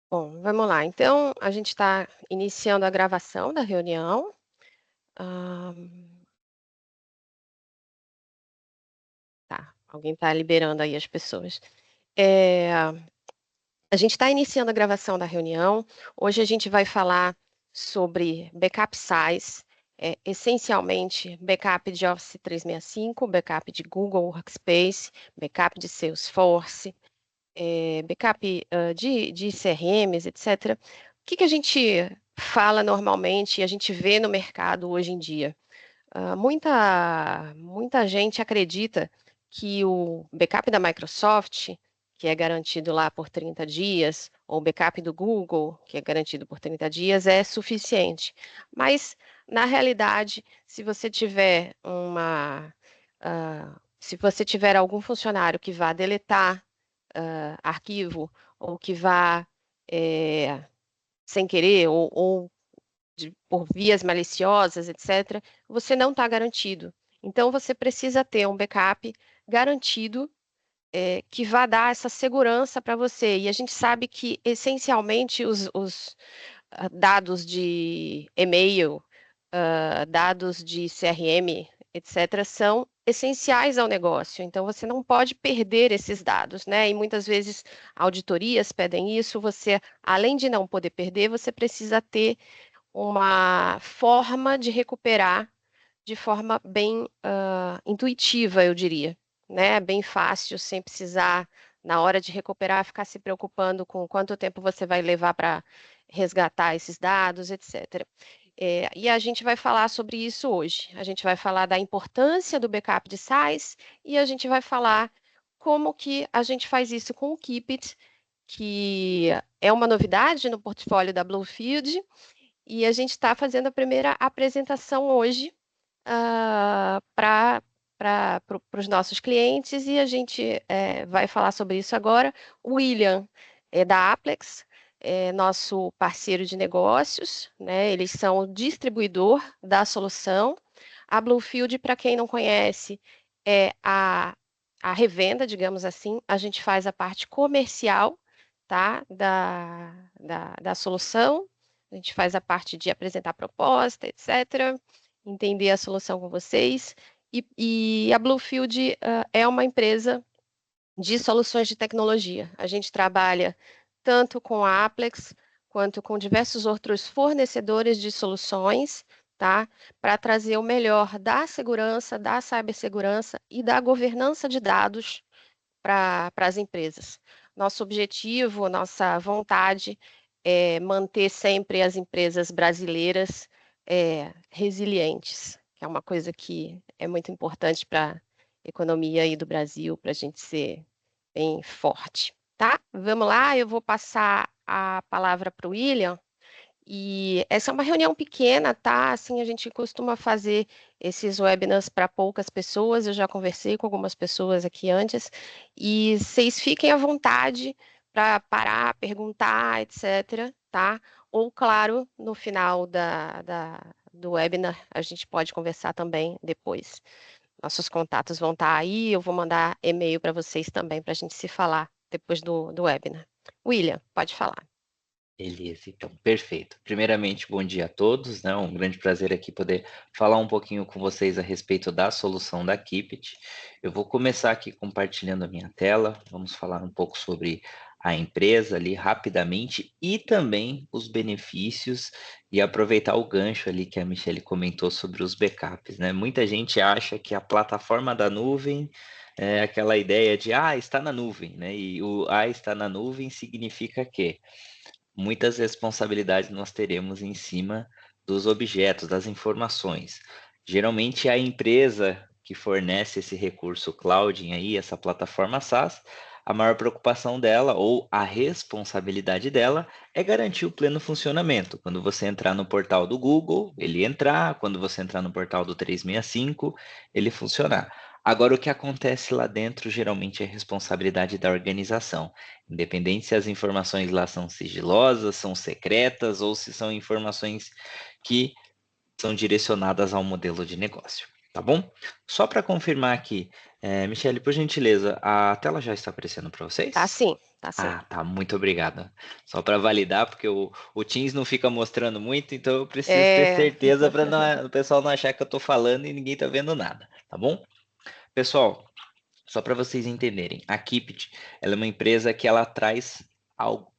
Bom, vamos lá. Então, a gente está iniciando a gravação da reunião. Ah, tá, alguém está liberando aí as pessoas. A gente está iniciando a gravação da reunião. Hoje a gente vai falar sobre backup size, essencialmente backup de Office 365, backup de Google Workspace, backup de Salesforce, backup de CRMs, etc. O que a gente fala normalmente e a gente vê no mercado hoje em dia? Muita gente acredita que o backup da Microsoft, que é garantido lá por 30 dias, ou o backup do Google, que é garantido por 30 dias, é suficiente. Mas, na realidade, se você tiver algum funcionário que vá deletar arquivo, ou que vá, eh, sem querer, ou por vias maliciosas, etc., você não está garantido. Então, você precisa ter um backup garantido, que vá dar essa segurança para você. E a gente sabe que, essencialmente, os dados de e-mail, dados de CRM, etc., são essenciais ao negócio. Então, você não pode perder esses dados, né? E muitas vezes auditorias pedem isso. Você, além de não poder perder, você precisa ter uma forma de recuperar de forma bem intuitiva, eu diria, né? Bem fácil, sem precisar, na hora de recuperar, ficar se preocupando com quanto tempo você vai levar para resgatar esses dados, etc. E a gente vai falar sobre isso hoje. A gente vai falar da importância do backup de size e a gente vai falar como que a gente faz isso com o Keep It, que é uma novidade no portfólio da Bluefield, e a gente está fazendo a primeira apresentação hoje para os nossos clientes e a gente vai falar sobre isso agora. O William é da Aplex, é nosso parceiro de negócios, né? Eles são o distribuidor da solução. A Bluefield, para quem não conhece, é a revenda, digamos assim. A gente faz a parte comercial, tá? Da solução. A gente faz a parte de apresentar proposta, etc., entender a solução com vocês. E a Bluefield é uma empresa de soluções de tecnologia. A gente trabalha tanto com a Aplex quanto com diversos outros fornecedores de soluções, tá? Para trazer o melhor da segurança, da cibersegurança e da governança de dados para as empresas. Nosso objetivo, nossa vontade é manter sempre as empresas brasileiras resilientes, que é uma coisa que é muito importante para a economia aí do Brasil, para a gente ser bem forte, tá? Vamos lá, eu vou passar a palavra para o William. E essa é uma reunião pequena, tá? Assim, a gente costuma fazer esses webinars para poucas pessoas. Eu já conversei com algumas pessoas aqui antes. E vocês fiquem à vontade para parar, perguntar, etc., tá? Ou, claro, no final do webinar, a gente pode conversar também depois. Nossos contatos vão estar aí. Eu vou mandar e-mail para vocês também, para a gente se falar depois do webinar. William, pode falar. Beleza, então, perfeito. Primeiramente, bom dia a todos, né? Um grande prazer aqui poder falar um pouquinho com vocês a respeito da solução da Keepit. Eu vou começar aqui compartilhando a minha tela, vamos falar um pouco sobre a empresa ali rapidamente e também os benefícios e aproveitar o gancho ali que a Michelle comentou sobre os backups, né? Muita gente acha que a plataforma da nuvem é aquela ideia de, está na nuvem, né? E o está na nuvem significa que muitas responsabilidades nós teremos em cima dos objetos, das informações. Geralmente a empresa que fornece esse recurso cloud aí, essa plataforma SaaS, a maior preocupação dela ou a responsabilidade dela é garantir o pleno funcionamento. Quando você entrar no portal do Google, ele entrar, quando você entrar no portal do 365, ele funcionar. Agora, o que acontece lá dentro geralmente é responsabilidade da organização. Independente se as informações lá são sigilosas, são secretas ou se são informações que são direcionadas ao modelo de negócio. tá bom? Só para confirmar aqui, Michele, por gentileza, a tela já está aparecendo para Tá vocês? sim, tá sim. Ah, tá, muito obrigado. Só para validar, porque o Teams não fica mostrando muito, então eu preciso ter É, certeza para o pessoal não achar que eu estou falando e ninguém está vendo nada, tá bom? Pessoal, só para vocês entenderem, a Keepit, ela é uma empresa que ela traz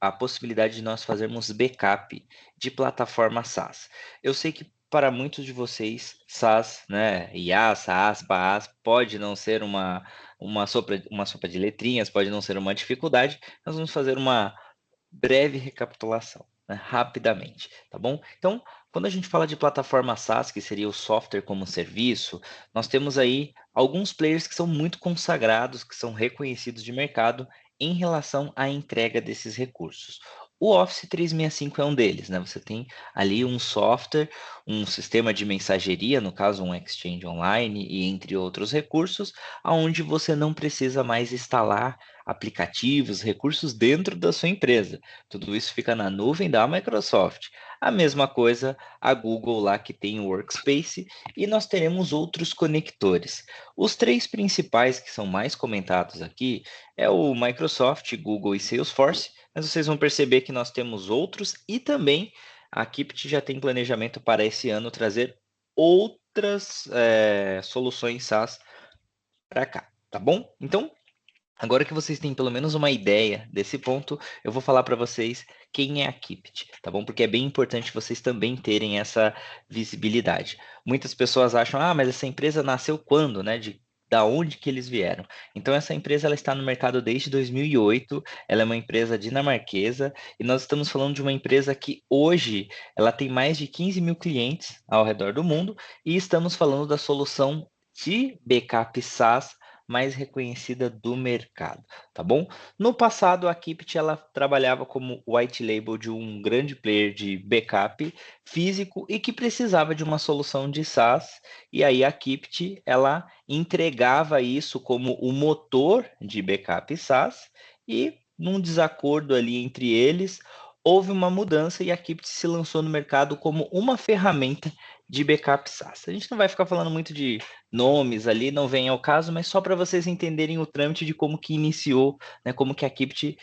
a possibilidade de nós fazermos backup de plataforma SaaS. Eu sei que para muitos de vocês, SaaS, né, IaaS, SaaS, PaaS, pode não ser uma sopa de letrinhas, pode não ser uma dificuldade. Nós vamos fazer uma breve recapitulação, né, rapidamente, tá bom? Então, quando a gente fala de plataforma SaaS, que seria o software como serviço, nós temos aí alguns players que são muito consagrados, que são reconhecidos de mercado em relação à entrega desses recursos. O Office 365 é um deles, né? Você tem ali um software, um sistema de mensageria, no caso um Exchange Online e entre outros recursos, aonde você não precisa mais instalar aplicativos, recursos dentro da sua empresa. Tudo isso fica na nuvem da Microsoft. A mesma coisa a Google lá que tem o Workspace e nós teremos outros conectores. Os três principais que são mais comentados aqui é o Microsoft, Google e Salesforce, mas vocês vão perceber que nós temos outros e também a Kipit já tem planejamento para esse ano trazer outras soluções SaaS para cá, tá bom? Então, agora que vocês têm pelo menos uma ideia desse ponto, eu vou falar para vocês quem é a Kipit, tá bom? Porque é bem importante vocês também terem essa visibilidade. Muitas pessoas acham, ah, mas essa empresa nasceu quando, né? Da onde que eles vieram? Então, essa empresa ela está no mercado desde 2008, ela é uma empresa dinamarquesa e nós estamos falando de uma empresa que hoje ela tem mais de 15 mil clientes ao redor do mundo e estamos falando da solução de backup SaaS mais reconhecida do mercado, tá bom? No passado, a Kipit ela trabalhava como white label de um grande player de backup físico e que precisava de uma solução de SaaS, e aí a Kipit ela entregava isso como o motor de backup SaaS e num desacordo ali entre eles, houve uma mudança e a Kipit se lançou no mercado como uma ferramenta de backup SaaS. A gente não vai ficar falando muito de nomes ali, não vem ao caso, mas só para vocês entenderem o trâmite de como que iniciou, né, como que a Kipit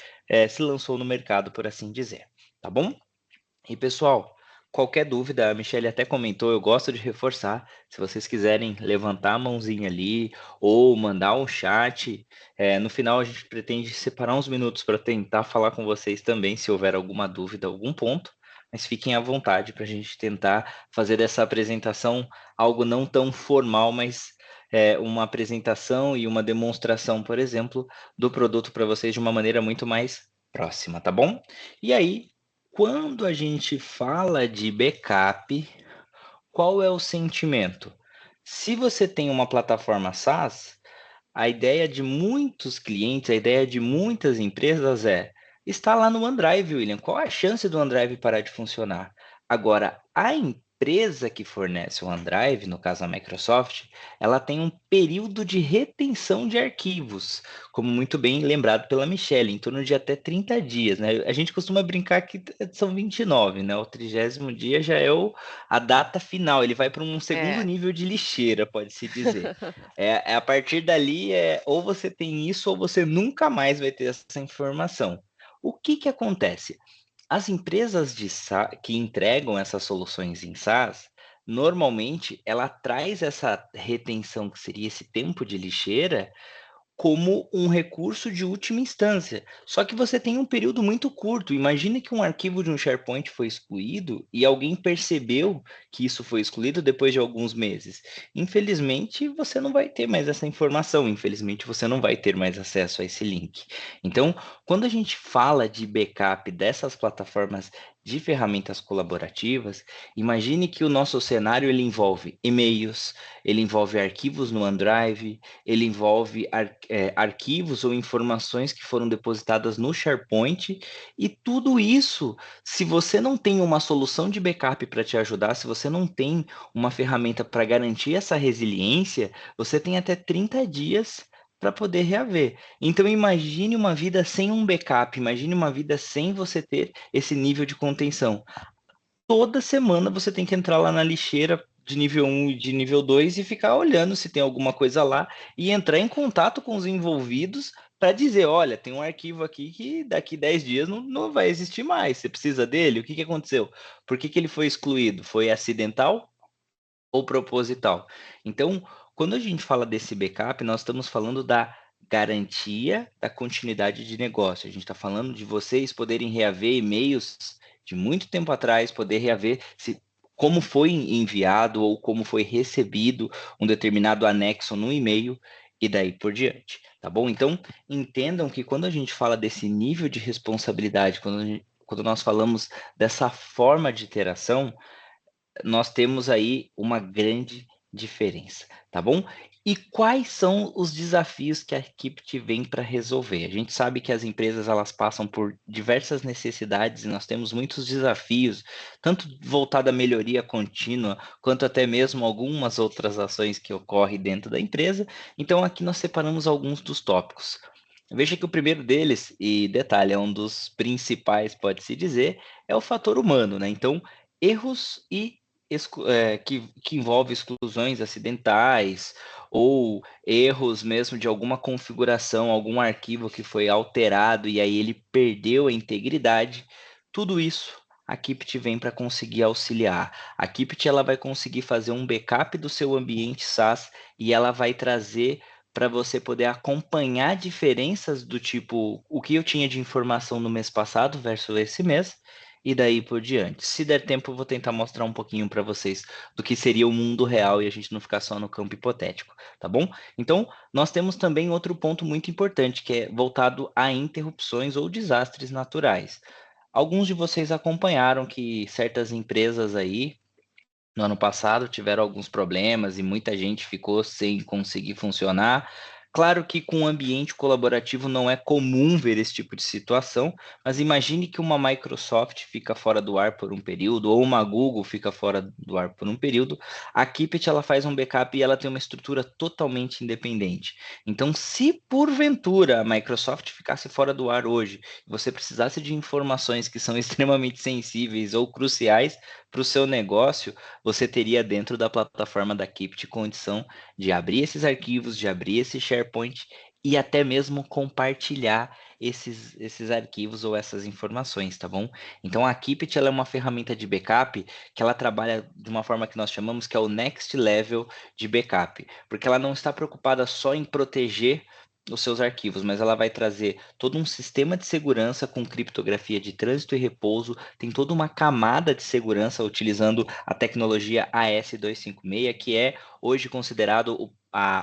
se lançou no mercado, por assim dizer, tá bom? E pessoal, qualquer dúvida, a Michelle até comentou, eu gosto de reforçar, se vocês quiserem levantar a mãozinha ali ou mandar um chat, no final a gente pretende separar uns minutos para tentar falar com vocês também, se houver alguma dúvida, algum ponto, mas fiquem à vontade para a gente tentar fazer dessa apresentação algo não tão formal, mas uma apresentação e uma demonstração, por exemplo, do produto para vocês de uma maneira muito mais próxima, tá bom? E aí, quando a gente fala de backup, qual é o sentimento? Se você tem uma plataforma SaaS, a ideia de muitos clientes, a ideia de muitas empresas é está lá no OneDrive, William. Qual a chance do OneDrive parar de funcionar? Agora, a empresa que fornece o OneDrive, no caso a Microsoft, ela tem um período de retenção de arquivos, como muito bem lembrado pela Michelle, em torno de até 30 dias, né? A gente costuma brincar que são 29, né? O 30º dia já é a data final, ele vai para um segundo é. nível de lixeira, pode-se dizer. A partir dali, ou você tem isso ou você nunca mais vai ter essa informação. O que que acontece? As empresas que entregam essas soluções em SaaS, normalmente ela traz essa retenção, que seria esse tempo de lixeira, como um recurso de última instância. Só que você tem um período muito curto. Imagine que um arquivo de um SharePoint foi excluído e alguém percebeu que isso foi excluído depois de alguns meses. Infelizmente, você não vai ter mais essa informação. Infelizmente, você não vai ter mais acesso a esse link. Então, quando a gente fala de backup dessas plataformas de ferramentas colaborativas, imagine que o nosso cenário ele envolve e-mails, ele envolve arquivos no OneDrive, ele envolve arquivos ou informações que foram depositadas no SharePoint, e tudo isso, se você não tem uma solução de backup para te ajudar, se você não tem uma ferramenta para garantir essa resiliência, você tem até 30 dias para poder reaver. Então imagine uma vida sem um backup, imagine uma vida sem você ter esse nível de contenção. Toda semana você tem que entrar lá na lixeira de nível 1 e de nível 2 e ficar olhando se tem alguma coisa lá e entrar em contato com os envolvidos para dizer, olha, tem um arquivo aqui que daqui 10 dias não vai existir mais, você precisa dele? O que aconteceu? Por que ele foi excluído? Foi acidental ou proposital? Então, quando a gente fala desse backup, nós estamos falando da garantia da continuidade de negócio. A gente está falando de vocês poderem reaver e-mails de muito tempo atrás, poder reaver como foi enviado ou como foi recebido um determinado anexo no e-mail e daí por diante, tá bom? Então, entendam que quando a gente fala desse nível de responsabilidade, quando nós falamos dessa forma de interação, nós temos aí uma grande diferença, tá bom? E quais são os desafios que a Equipt vem para resolver? A gente sabe que as empresas elas passam por diversas necessidades e nós temos muitos desafios, tanto voltado à melhoria contínua, quanto até mesmo algumas outras ações que ocorrem dentro da empresa. Então aqui nós separamos alguns dos tópicos. Veja que o primeiro deles, e detalhe, é um dos principais, pode-se dizer, é o fator humano, né? Então, erros e que envolve exclusões acidentais ou erros mesmo de alguma configuração, algum arquivo que foi alterado e aí ele perdeu a integridade, tudo isso a Kipit vem para conseguir auxiliar. A Kipit ela vai conseguir fazer um backup do seu ambiente SaaS e ela vai trazer para você poder acompanhar diferenças do tipo o que eu tinha de informação no mês passado versus esse mês e daí por diante. Se der tempo, eu vou tentar mostrar um pouquinho para vocês do que seria o mundo real e a gente não ficar só no campo hipotético, tá bom? Então, nós temos também outro ponto muito importante, que é voltado a interrupções ou desastres naturais. Alguns de vocês acompanharam que certas empresas aí no ano passado tiveram alguns problemas e muita gente ficou sem conseguir funcionar. Claro que com um ambiente colaborativo não é comum ver esse tipo de situação, mas imagine que uma Microsoft fica fora do ar por um período, ou uma Google fica fora do ar por um período. A Kipit ela faz um backup e ela tem uma estrutura totalmente independente. Então, se porventura a Microsoft ficasse fora do ar hoje, você precisasse de informações que são extremamente sensíveis ou cruciais para o seu negócio, você teria dentro da plataforma da Kept condição de abrir esses arquivos, de abrir esse SharePoint e até mesmo compartilhar esses arquivos ou essas informações, tá bom? Então a Kept ela é uma ferramenta de backup que ela trabalha de uma forma que nós chamamos que é o next level de backup, porque ela não está preocupada só em proteger os seus arquivos, mas ela vai trazer todo um sistema de segurança com criptografia de trânsito e repouso, tem toda uma camada de segurança utilizando a tecnologia AES-256, que é hoje considerado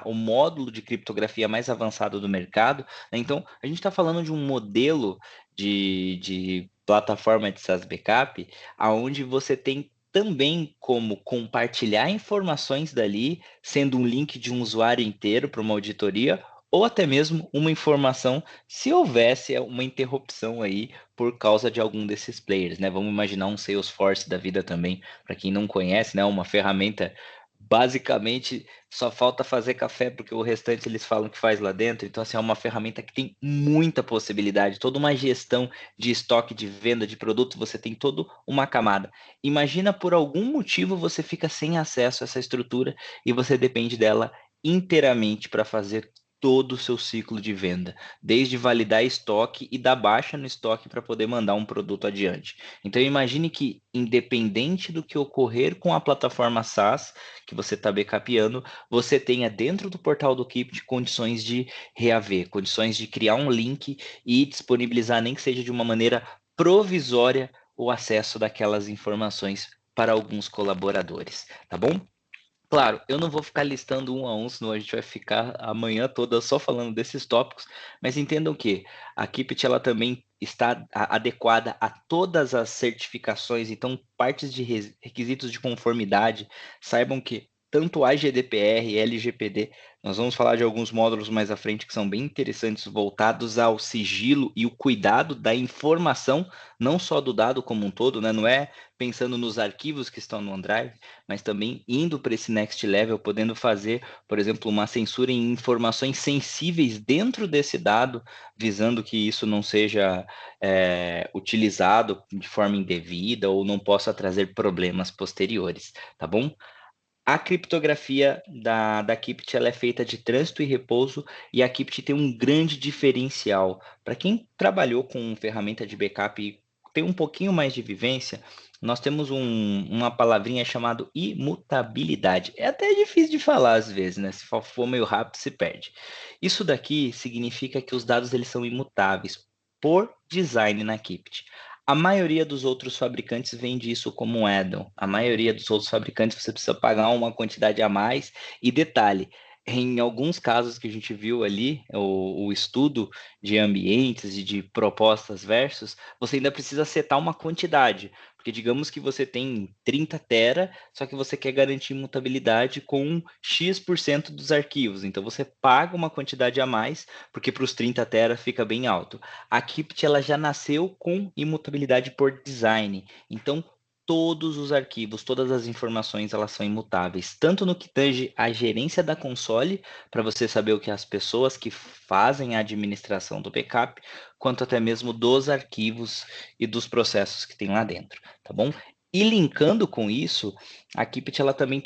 o módulo de criptografia mais avançado do mercado. Então, a gente está falando de um modelo de plataforma de SaaS Backup, onde você tem também como compartilhar informações dali, sendo um link de um usuário inteiro para uma auditoria, ou até mesmo uma informação se houvesse uma interrupção aí por causa de algum desses players, né? Vamos imaginar um Salesforce da vida também, para quem não conhece, né? Uma ferramenta basicamente só falta fazer café porque o restante eles falam que faz lá dentro. Então assim, é uma ferramenta que tem muita possibilidade, toda uma gestão de estoque, de venda de produto, você tem toda uma camada. Imagina por algum motivo você fica sem acesso a essa estrutura e você depende dela inteiramente para fazer todo o seu ciclo de venda, desde validar estoque e dar baixa no estoque para poder mandar um produto adiante. Então imagine que, independente do que ocorrer com a plataforma SaaS que você está backupando, você tenha dentro do portal do Keep condições de reaver, condições de criar um link e disponibilizar, nem que seja de uma maneira provisória, o acesso daquelas informações para alguns colaboradores, tá bom? Claro, eu não vou ficar listando um a um, senão a gente vai ficar a manhã toda só falando desses tópicos, mas entendam que a Kipit ela também está adequada a todas as certificações, então partes de requisitos de conformidade, saibam que tanto a GDPR, LGPD, nós vamos falar de alguns módulos mais à frente que são bem interessantes, voltados ao sigilo e o cuidado da informação, não só do dado como um todo, né? Não é pensando nos arquivos que estão no OneDrive, mas também indo para esse next level, podendo fazer, por exemplo, uma censura em informações sensíveis dentro desse dado, visando que isso não seja utilizado de forma indevida ou não possa trazer problemas posteriores, tá bom? A criptografia da Kipit ela é feita de trânsito e repouso, e a Kipit tem um grande diferencial. Para quem trabalhou com ferramenta de backup e tem um pouquinho mais de vivência, nós temos uma palavrinha chamada imutabilidade. É até difícil de falar às vezes, né? Se for meio rápido, se perde. Isso daqui significa que os dados eles são imutáveis por design na Kipit. A maioria dos outros fabricantes vende isso como um add-on. A maioria dos outros fabricantes você precisa pagar uma quantidade a mais. E detalhe, em alguns casos que a gente viu ali, o estudo de ambientes e de propostas versus, você ainda precisa setar uma quantidade. Porque digamos que você tem 30 tera, só que você quer garantir mutabilidade com X% dos arquivos. Então você paga uma quantidade a mais, porque para os 30 tera fica bem alto. A Kipit ela já nasceu com imutabilidade por design. Então, todos os arquivos, todas as informações, elas são imutáveis, tanto no que tange a gerência da console, para você saber o que as pessoas que fazem a administração do backup, quanto até mesmo dos arquivos e dos processos que tem lá dentro, tá bom? E linkando com isso, a Kipit ela também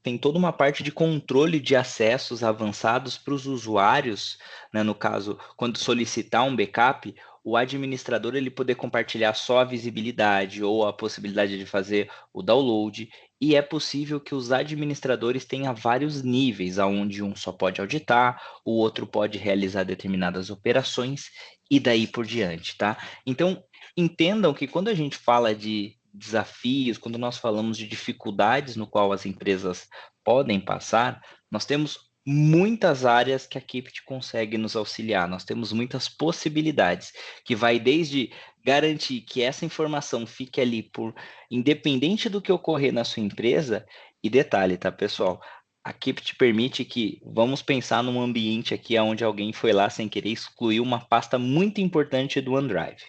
tem toda uma parte de controle de acessos avançados para os usuários, né? No caso, quando solicitar um backup, o administrador ele poder compartilhar só a visibilidade ou a possibilidade de fazer o download, e é possível que os administradores tenham vários níveis, aonde um só pode auditar, o outro pode realizar determinadas operações e daí por diante, tá? Então, entendam que quando a gente fala de desafios, quando nós falamos de dificuldades no qual as empresas podem passar, nós temos muitas áreas que a Kipit consegue nos auxiliar. Nós temos muitas possibilidades, que vai desde garantir que essa informação fique ali por independente do que ocorrer na sua empresa. E detalhe, tá, pessoal? A Kipit permite que, vamos pensar num ambiente aqui onde alguém foi lá sem querer excluir uma pasta muito importante do OneDrive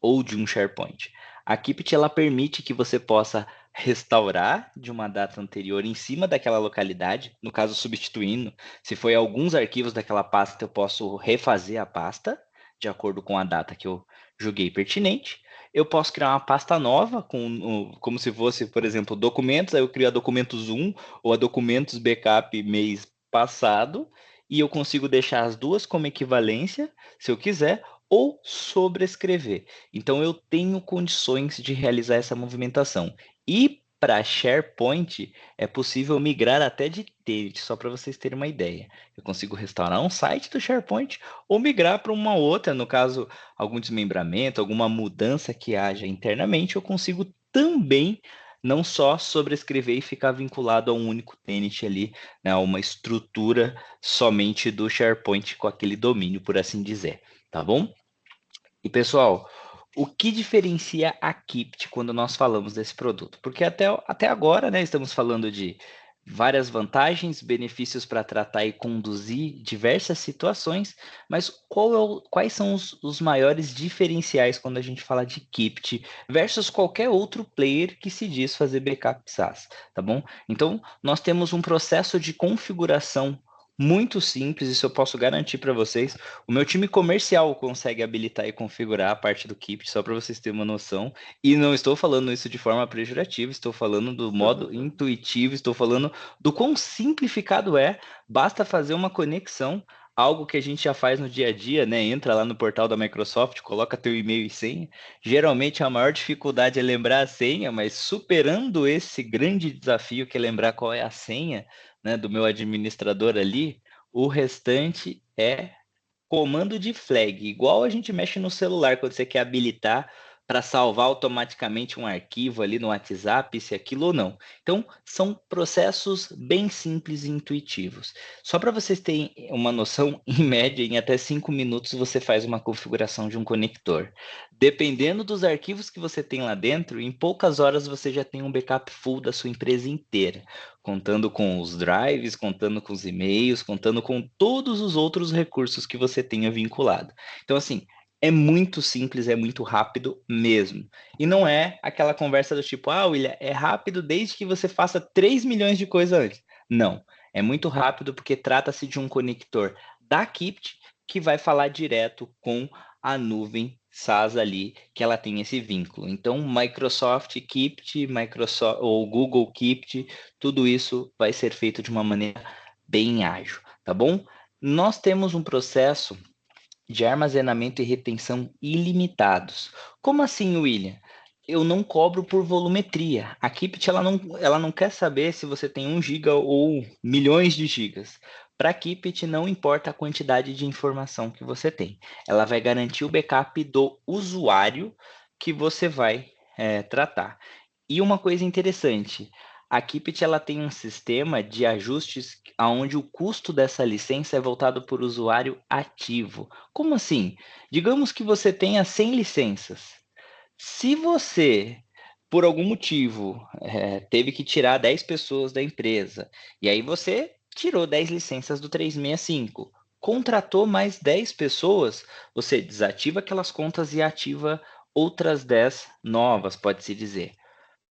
ou de um SharePoint. A Kipit ela permite que você possa restaurar de uma data anterior em cima daquela localidade, no caso substituindo, se foi alguns arquivos daquela pasta, eu posso refazer a pasta de acordo com a data que eu julguei pertinente. Eu posso criar uma pasta nova, como se fosse, por exemplo, documentos, aí eu crio a documentos 1 ou a documentos backup mês passado, e eu consigo deixar as duas como equivalência, se eu quiser, ou sobrescrever. Então, eu tenho condições de realizar essa movimentação. E para SharePoint, é possível migrar até de tenant, só para vocês terem uma ideia. Eu consigo restaurar um site do SharePoint ou migrar para uma outra, no caso, algum desmembramento, alguma mudança que haja internamente, eu consigo também não só sobrescrever e ficar vinculado a um único tenant ali, né, a uma estrutura somente do SharePoint com aquele domínio, por assim dizer, tá bom? E pessoal, o que diferencia a Kipit quando nós falamos desse produto? Porque até agora, né, estamos falando de várias vantagens, benefícios para tratar e conduzir diversas situações, mas quais são os maiores diferenciais quando a gente fala de Kipit versus qualquer outro player que se diz fazer backup SaaS, tá bom? Então, nós temos um processo de configuração muito simples, isso eu posso garantir para vocês. O meu time comercial consegue habilitar e configurar a parte do Keep, só para vocês terem uma noção. E não estou falando isso de forma pejorativa, estou falando do modo intuitivo, estou falando do quão simplificado é. Basta fazer uma conexão, algo que a gente já faz no dia a dia, né? Entra lá no portal da Microsoft, coloca teu e-mail e senha. Geralmente a maior dificuldade é lembrar a senha, mas superando esse grande desafio que é lembrar qual é a senha, né, do meu administrador ali, o restante é comando de flag, igual a gente mexe no celular quando você quer habilitar para salvar automaticamente um arquivo ali no WhatsApp, se aquilo ou não. Então, são processos bem simples e intuitivos. Só para vocês terem uma noção, em média, em até 5 minutos você faz uma configuração de um conector. Dependendo dos arquivos que você tem lá dentro, em poucas horas você já tem um backup full da sua empresa inteira, contando com os drives, contando com os e-mails, contando com todos os outros recursos que você tenha vinculado. Então, assim, é muito simples, é muito rápido mesmo. E não é aquela conversa do tipo, ah, William, é rápido desde que você faça 3 milhões de coisas antes. Não, é muito rápido porque trata-se de um conector da Kipit que vai falar direto com a nuvem SaaS ali que ela tem esse vínculo. Então, Microsoft Keep, Microsoft ou Google Keep, tudo isso vai ser feito de uma maneira bem ágil, tá bom? Nós temos um processo de armazenamento e retenção ilimitados. Como assim, William? Eu não cobro por volumetria. A Keepit ela não quer saber se você tem 1 giga ou milhões de gigas. Para a Keepit não importa a quantidade de informação que você tem. Ela vai garantir o backup do usuário que você vai tratar. E uma coisa interessante, a Keepit ela tem um sistema de ajustes onde o custo dessa licença é voltado por usuário ativo. Como assim? Digamos que você tenha 100 licenças. Se você, por algum motivo, teve que tirar 10 pessoas da empresa, e aí você tirou 10 licenças do 365, contratou mais 10 pessoas, você desativa aquelas contas e ativa outras 10 novas, pode-se dizer.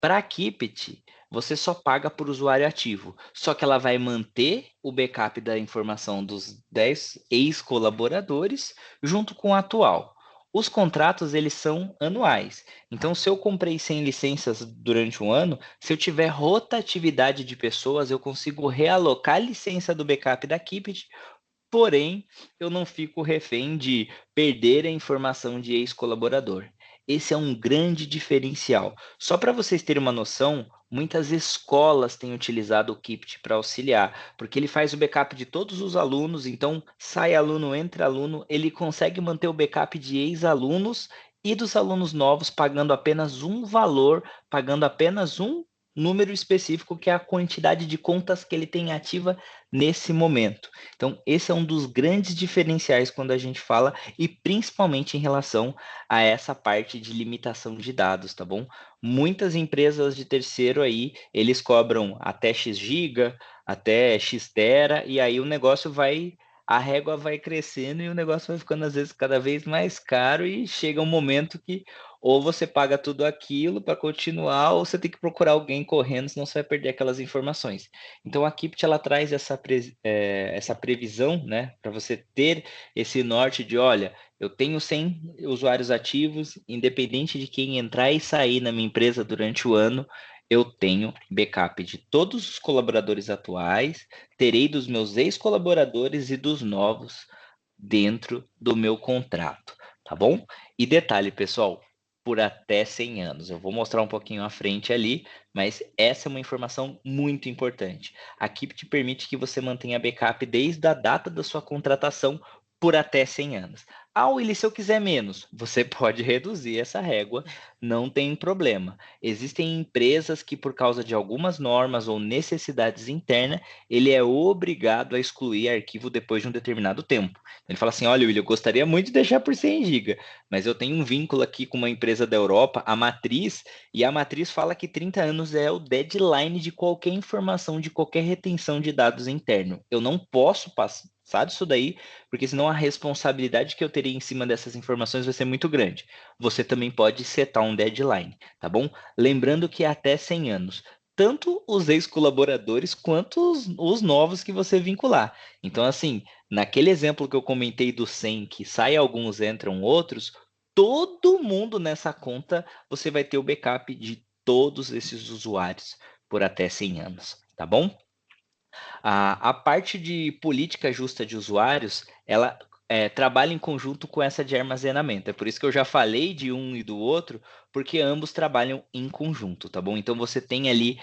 Para a Keepit, você só paga por usuário ativo, só que ela vai manter o backup da informação dos 10 ex-colaboradores junto com o atual. Os contratos, eles são anuais. Então, se eu comprei 100 licenças durante um ano, se eu tiver rotatividade de pessoas, eu consigo realocar a licença do backup da Keepit, porém, eu não fico refém de perder a informação de ex-colaborador. Esse é um grande diferencial. Só para vocês terem uma noção, muitas escolas têm utilizado o Keepit para auxiliar, porque ele faz o backup de todos os alunos, então sai aluno, entra aluno, ele consegue manter o backup de ex-alunos e dos alunos novos, pagando apenas um valor, pagando apenas um número específico, que é a quantidade de contas que ele tem ativa nesse momento. Então, esse é um dos grandes diferenciais quando a gente fala, e principalmente em relação a essa parte de limitação de dados, tá bom? Muitas empresas de terceiro aí, eles cobram até X giga, até X tera, e aí o negócio vai, a régua vai crescendo e o negócio vai ficando às vezes cada vez mais caro, e chega um momento que ou você paga tudo aquilo para continuar, ou você tem que procurar alguém correndo, senão você vai perder aquelas informações. Então a Keepit ela traz essa previsão, né, para você ter esse norte de, olha, eu tenho 100 usuários ativos, independente de quem entrar e sair na minha empresa durante o ano, eu tenho backup de todos os colaboradores atuais, terei dos meus ex-colaboradores e dos novos dentro do meu contrato, tá bom? E detalhe, pessoal, por até 100 anos. Eu vou mostrar um pouquinho à frente ali, mas essa é uma informação muito importante. A Keep te permite que você mantenha backup desde a data da sua contratação por até 100 anos. Ah, Willy, se eu quiser menos, você pode reduzir essa régua, não tem problema. Existem empresas que, por causa de algumas normas ou necessidades internas, ele é obrigado a excluir arquivo depois de um determinado tempo. Ele fala assim, olha, Willy, eu gostaria muito de deixar por 100 GB, mas eu tenho um vínculo aqui com uma empresa da Europa, a Matriz, e a Matriz fala que 30 anos é o deadline de qualquer informação, de qualquer retenção de dados interno. Eu não posso passar disso daí, porque senão a responsabilidade que eu teria em cima dessas informações vai ser muito grande. Você também pode setar um deadline, tá bom? Lembrando que é até 100 anos. Tanto os ex-colaboradores quanto os novos que você vincular. Então, assim, naquele exemplo que eu comentei do 100, que sai alguns, entram outros, todo mundo nessa conta você vai ter o backup de todos esses usuários por até 100 anos, tá bom? A parte de política justa de usuários, ela trabalha em conjunto com essa de armazenamento. É por isso que eu já falei de um e do outro, porque ambos trabalham em conjunto, tá bom? Então você tem ali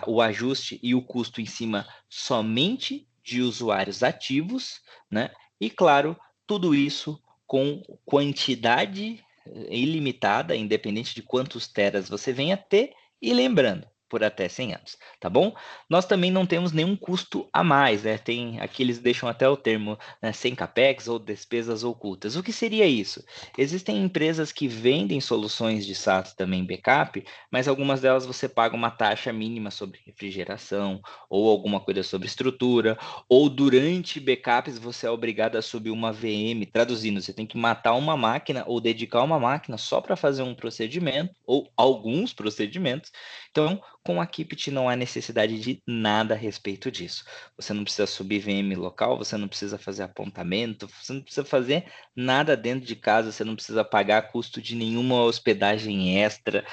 o ajuste e o custo em cima somente de usuários ativos, né? E claro, tudo isso com quantidade ilimitada, independente de quantos teras você venha ter, e lembrando, por até 100 anos, tá bom? Nós também não temos nenhum custo a mais, né? Tem, aqui eles deixam até o termo, né, sem capex ou despesas ocultas. O que seria isso? Existem empresas que vendem soluções de SaaS também backup, mas algumas delas você paga uma taxa mínima sobre refrigeração, ou alguma coisa sobre estrutura, ou durante backups você é obrigado a subir uma VM. Traduzindo, você tem que matar uma máquina ou dedicar uma máquina só para fazer um procedimento, ou alguns procedimentos. Então, Com a Keepit não há necessidade de nada a respeito disso. Você não precisa subir VM local, você não precisa fazer apontamento, você não precisa fazer nada dentro de casa, você não precisa pagar custo de nenhuma hospedagem extra,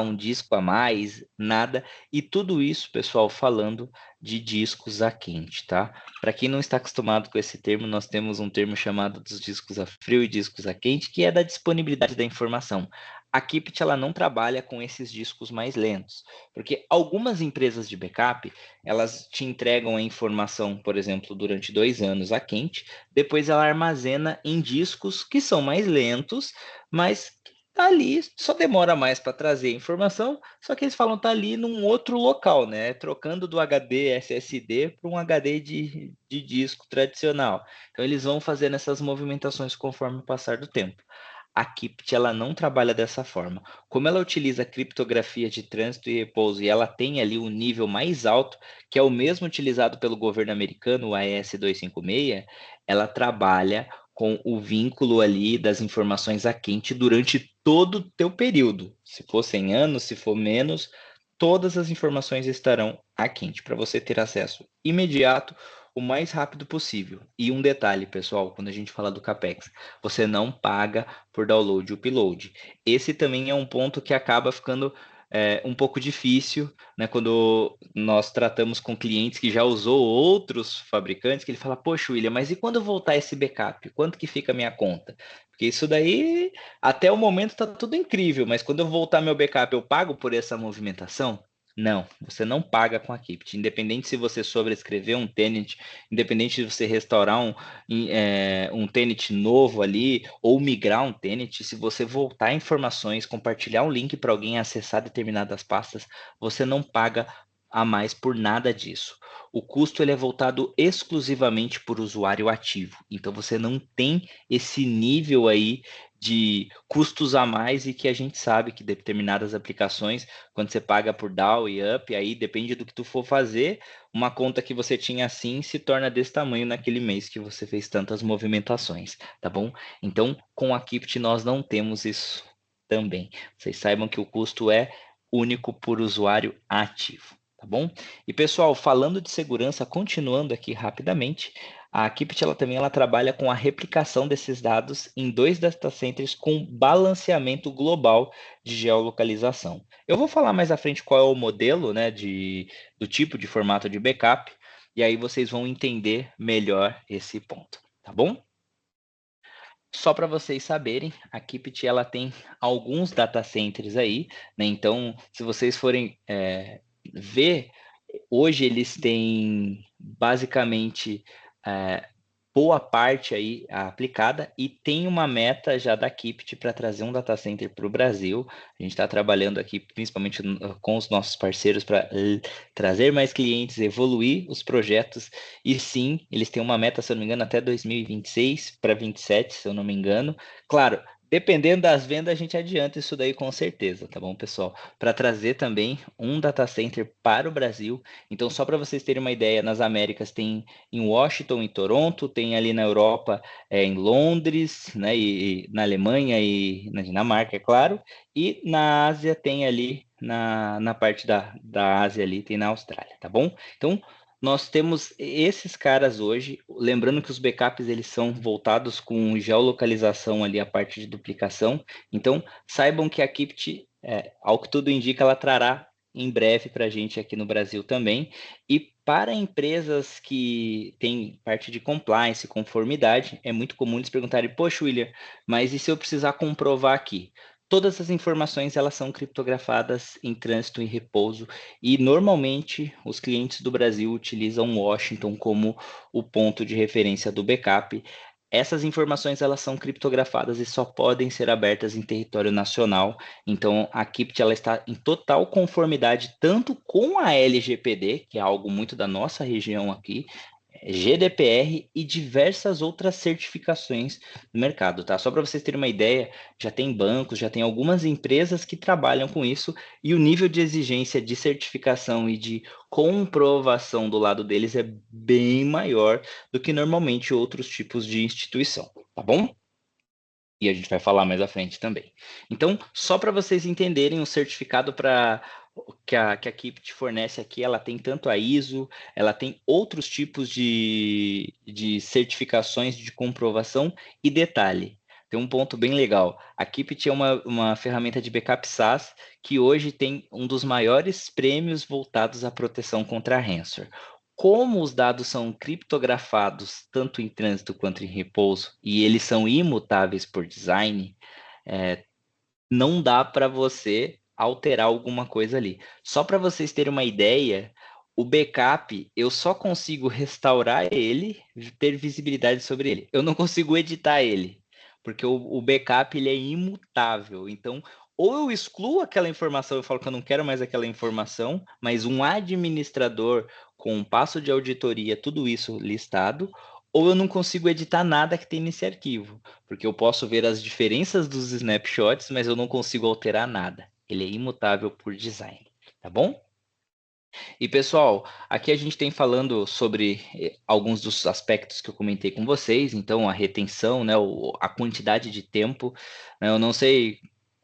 um disco a mais, nada. E tudo isso, pessoal, falando de discos a quente, tá? Para quem não está acostumado com esse termo, nós temos um termo chamado dos discos a frio e discos a quente, que é da disponibilidade da informação. A Keepit ela não trabalha com esses discos mais lentos, porque algumas empresas de backup, elas te entregam a informação, por exemplo, durante 2 anos a quente, depois ela armazena em discos que são mais lentos, mas tá ali, só demora mais para trazer a informação, só que eles falam tá ali num outro local, né? Trocando do HD SSD para um HD de disco tradicional. Então eles vão fazendo essas movimentações conforme o passar do tempo. A Keepit ela não trabalha dessa forma. Como ela utiliza criptografia de trânsito e repouso e ela tem ali um nível mais alto, que é o mesmo utilizado pelo governo americano, o AES-256, ela trabalha com o vínculo ali das informações a quente durante todo o teu período. Se for 100 anos, se for menos, todas as informações estarão a quente para você ter acesso imediato, o mais rápido possível. E um detalhe, pessoal, quando a gente fala do Capex, você não paga por download e upload. Esse também é um ponto que acaba ficando um pouco difícil, né, quando nós tratamos com clientes que já usou outros fabricantes, que ele fala, poxa, William, mas e quando voltar esse backup? Quanto que fica a minha conta? Porque isso daí, até o momento, está tudo incrível, mas quando eu voltar meu backup, eu pago por essa movimentação? Não, você não paga com a Keepit. Independente se você sobrescrever um tenant, independente de você restaurar um tenant novo ali, ou migrar um tenant, se você voltar informações, compartilhar um link para alguém acessar determinadas pastas, você não paga a mais por nada disso. O custo ele é voltado exclusivamente por usuário ativo. Então você não tem esse nível aí de custos a mais e que a gente sabe que determinadas aplicações, quando você paga por down e up, aí depende do que tu for fazer, uma conta que você tinha assim se torna desse tamanho naquele mês que você fez tantas movimentações, tá bom? Então, com a Keepit nós não temos isso também. Vocês saibam que o custo é único por usuário ativo, tá bom? E pessoal, falando de segurança, continuando aqui rapidamente, a Keepit ela trabalha com a replicação desses dados em 2 data centers com balanceamento global de geolocalização. Eu vou falar mais à frente qual é o modelo, né, do tipo de formato de backup, e aí vocês vão entender melhor esse ponto, tá bom? Só para vocês saberem, a Keepit ela tem alguns data centers aí, né? Então, se vocês forem ver, hoje eles têm basicamente boa parte aí aplicada e tem uma meta já da Keepit para trazer um data center para o Brasil. A gente está trabalhando aqui principalmente com os nossos parceiros para trazer mais clientes, evoluir os projetos e sim, eles têm uma meta, se eu não me engano, até 2026 para 27, se eu não me engano. Claro, dependendo das vendas, a gente adianta isso daí com certeza, tá bom, pessoal? Para trazer também um data center para o Brasil. Então, só para vocês terem uma ideia, nas Américas tem em Washington, em Toronto, tem ali na Europa, em Londres, né, e na Alemanha e na Dinamarca, é claro, e na Ásia tem ali, na parte da Ásia ali, tem na Austrália, tá bom? Então, nós temos esses caras hoje, lembrando que os backups eles são voltados com geolocalização ali, a parte de duplicação, então saibam que a Keepit, ao que tudo indica, ela trará em breve para a gente aqui no Brasil também, e para empresas que têm parte de compliance, conformidade, é muito comum eles perguntarem, poxa, William, mas e se eu precisar comprovar aqui? Todas as informações elas são criptografadas em trânsito e repouso e normalmente os clientes do Brasil utilizam Washington como o ponto de referência do backup. Essas informações elas são criptografadas e só podem ser abertas em território nacional. Então a Keepit ela está em total conformidade tanto com a LGPD, que é algo muito da nossa região aqui, GDPR e diversas outras certificações no mercado, tá? Só para vocês terem uma ideia, já tem bancos, já tem algumas empresas que trabalham com isso e o nível de exigência de certificação e de comprovação do lado deles é bem maior do que normalmente outros tipos de instituição, tá bom? E a gente vai falar mais à frente também. Então, só para vocês entenderem, o certificado para que a Keep te fornece aqui, ela tem tanto a ISO, ela tem outros tipos de certificações de comprovação e detalhe. Tem um ponto bem legal. A Keep é uma ferramenta de backup SaaS que hoje tem um dos maiores prêmios voltados à proteção contra ransomware. Como os dados são criptografados tanto em trânsito quanto em repouso e eles são imutáveis por design, não dá para você alterar alguma coisa ali. Só para vocês terem uma ideia, o backup eu só consigo restaurar ele, ter visibilidade sobre ele. Eu não consigo editar ele, porque o backup ele é imutável. Então, ou eu excluo aquela informação, eu falo que eu não quero mais aquela informação, mas um administrador com um passo de auditoria, tudo isso listado, ou eu não consigo editar nada que tem nesse arquivo, porque eu posso ver as diferenças dos snapshots, mas eu não consigo alterar nada. Ele é imutável por design, tá bom? E pessoal, aqui a gente tem falando sobre alguns dos aspectos que eu comentei com vocês, então a retenção, né, a quantidade de tempo, né, eu não sei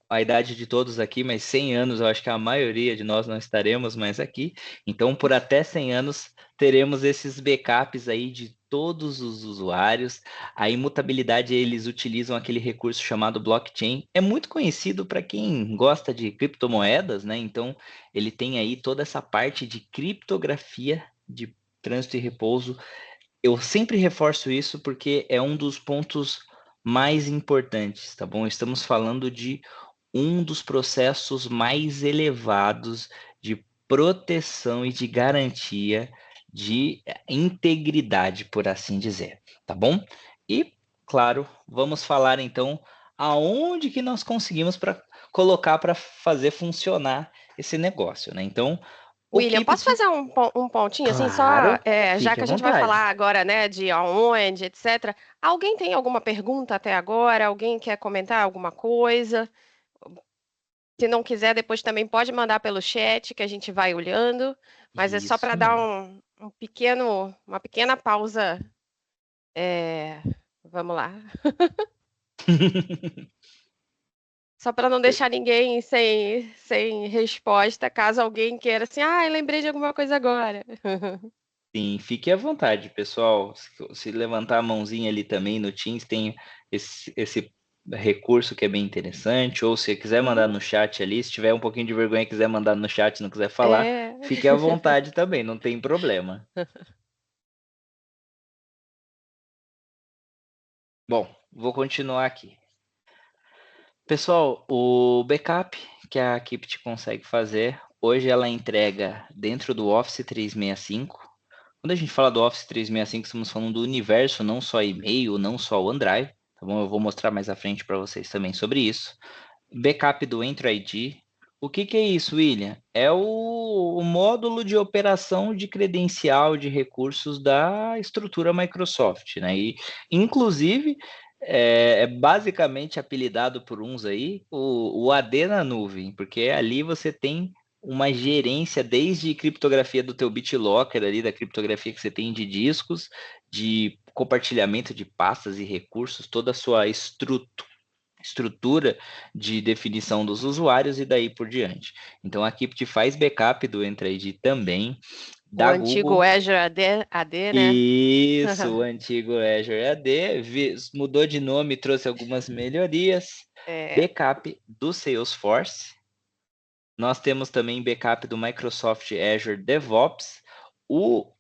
a idade de todos aqui, mas 100 anos eu acho que a maioria de nós não estaremos mais aqui. Então, por até 100 anos, teremos esses backups aí de todos os usuários. A imutabilidade, eles utilizam aquele recurso chamado blockchain. É muito conhecido para quem gosta de criptomoedas, né? Então, ele tem aí toda essa parte de criptografia de trânsito e repouso. Eu sempre reforço isso porque é um dos pontos mais importantes, tá bom? Estamos falando de um dos processos mais elevados de proteção e de garantia de integridade, por assim dizer, tá bom? E, claro, vamos falar então aonde que nós conseguimos para colocar para fazer funcionar esse negócio, né? Então, o William, posso Keep, fazer um pontinho assim, só, claro, já fique que à a gente vai vontade. falar agora, né, de aonde, etc. Alguém tem alguma pergunta até agora? Alguém quer comentar alguma coisa? Se não quiser, depois também pode mandar pelo chat que a gente vai olhando, mas é só para Isso dar mesmo. uma pequena pausa. é, Vamos lá. Só para não deixar ninguém sem resposta, caso alguém queira assim, lembrei de alguma coisa agora. Sim, fique à vontade, pessoal. Se levantar a mãozinha ali também no Teams, tem esse recurso que é bem interessante. Ou se quiser mandar Uhum. no chat ali, se tiver um pouquinho de vergonha e quiser mandar no chat, não quiser falar, É. fique à vontade também, não tem problema. Bom, vou continuar aqui. Pessoal, o backup que a Kipt consegue fazer, hoje ela entrega dentro do Office 365. Quando a gente fala do Office 365, estamos falando do universo, não só e-mail, não só o OneDrive, tá bom? Eu vou mostrar mais à frente para vocês também sobre isso. Backup do Entra ID. O que que é isso, William? É o módulo de operação de credencial de recursos da estrutura Microsoft, né? E, inclusive, é basicamente apelidado por uns aí o AD na nuvem, porque ali você tem uma gerência desde criptografia do teu BitLocker ali, da criptografia que você tem de discos, de compartilhamento de pastas e recursos, toda a sua estrutura de definição dos usuários e daí por diante. Então a Kipt faz backup do Entra ID também, O da antigo Google. Azure AD, né? Isso, o antigo Azure AD, mudou de nome, trouxe algumas melhorias. É, Backup do Salesforce. Nós temos também backup do Microsoft Azure DevOps, o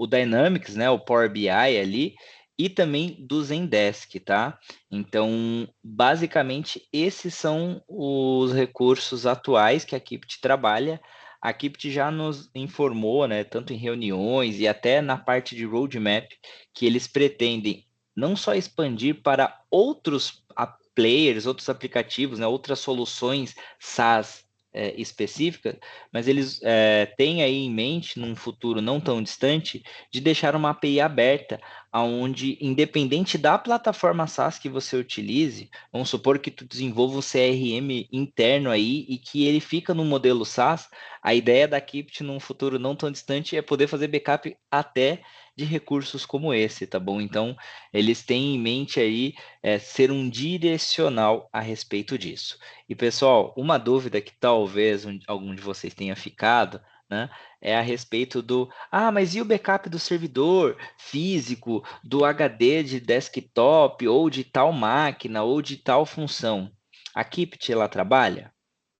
Dynamics, né, o Power BI ali, e também do Zendesk, tá? Então, basicamente, esses são os recursos atuais que a Kipt trabalha. A Kipt já nos informou, né, tanto em reuniões e até na parte de roadmap, que eles pretendem não só expandir para outros players, outros aplicativos, né, outras soluções SaaS específicas, mas eles têm aí em mente, num futuro não tão distante, de deixar uma API aberta, onde, independente da plataforma SaaS que você utilize, vamos supor que tu desenvolva um CRM interno aí e que ele fica no modelo SaaS, a ideia da Kipt num futuro não tão distante é poder fazer backup até de recursos como esse, tá bom? Então, eles têm em mente aí ser um direcional a respeito disso. E, pessoal, uma dúvida que talvez algum de vocês tenha ficado, né, é a respeito mas e o backup do servidor físico, do HD de desktop, ou de tal máquina, ou de tal função? A Kipit, ela trabalha?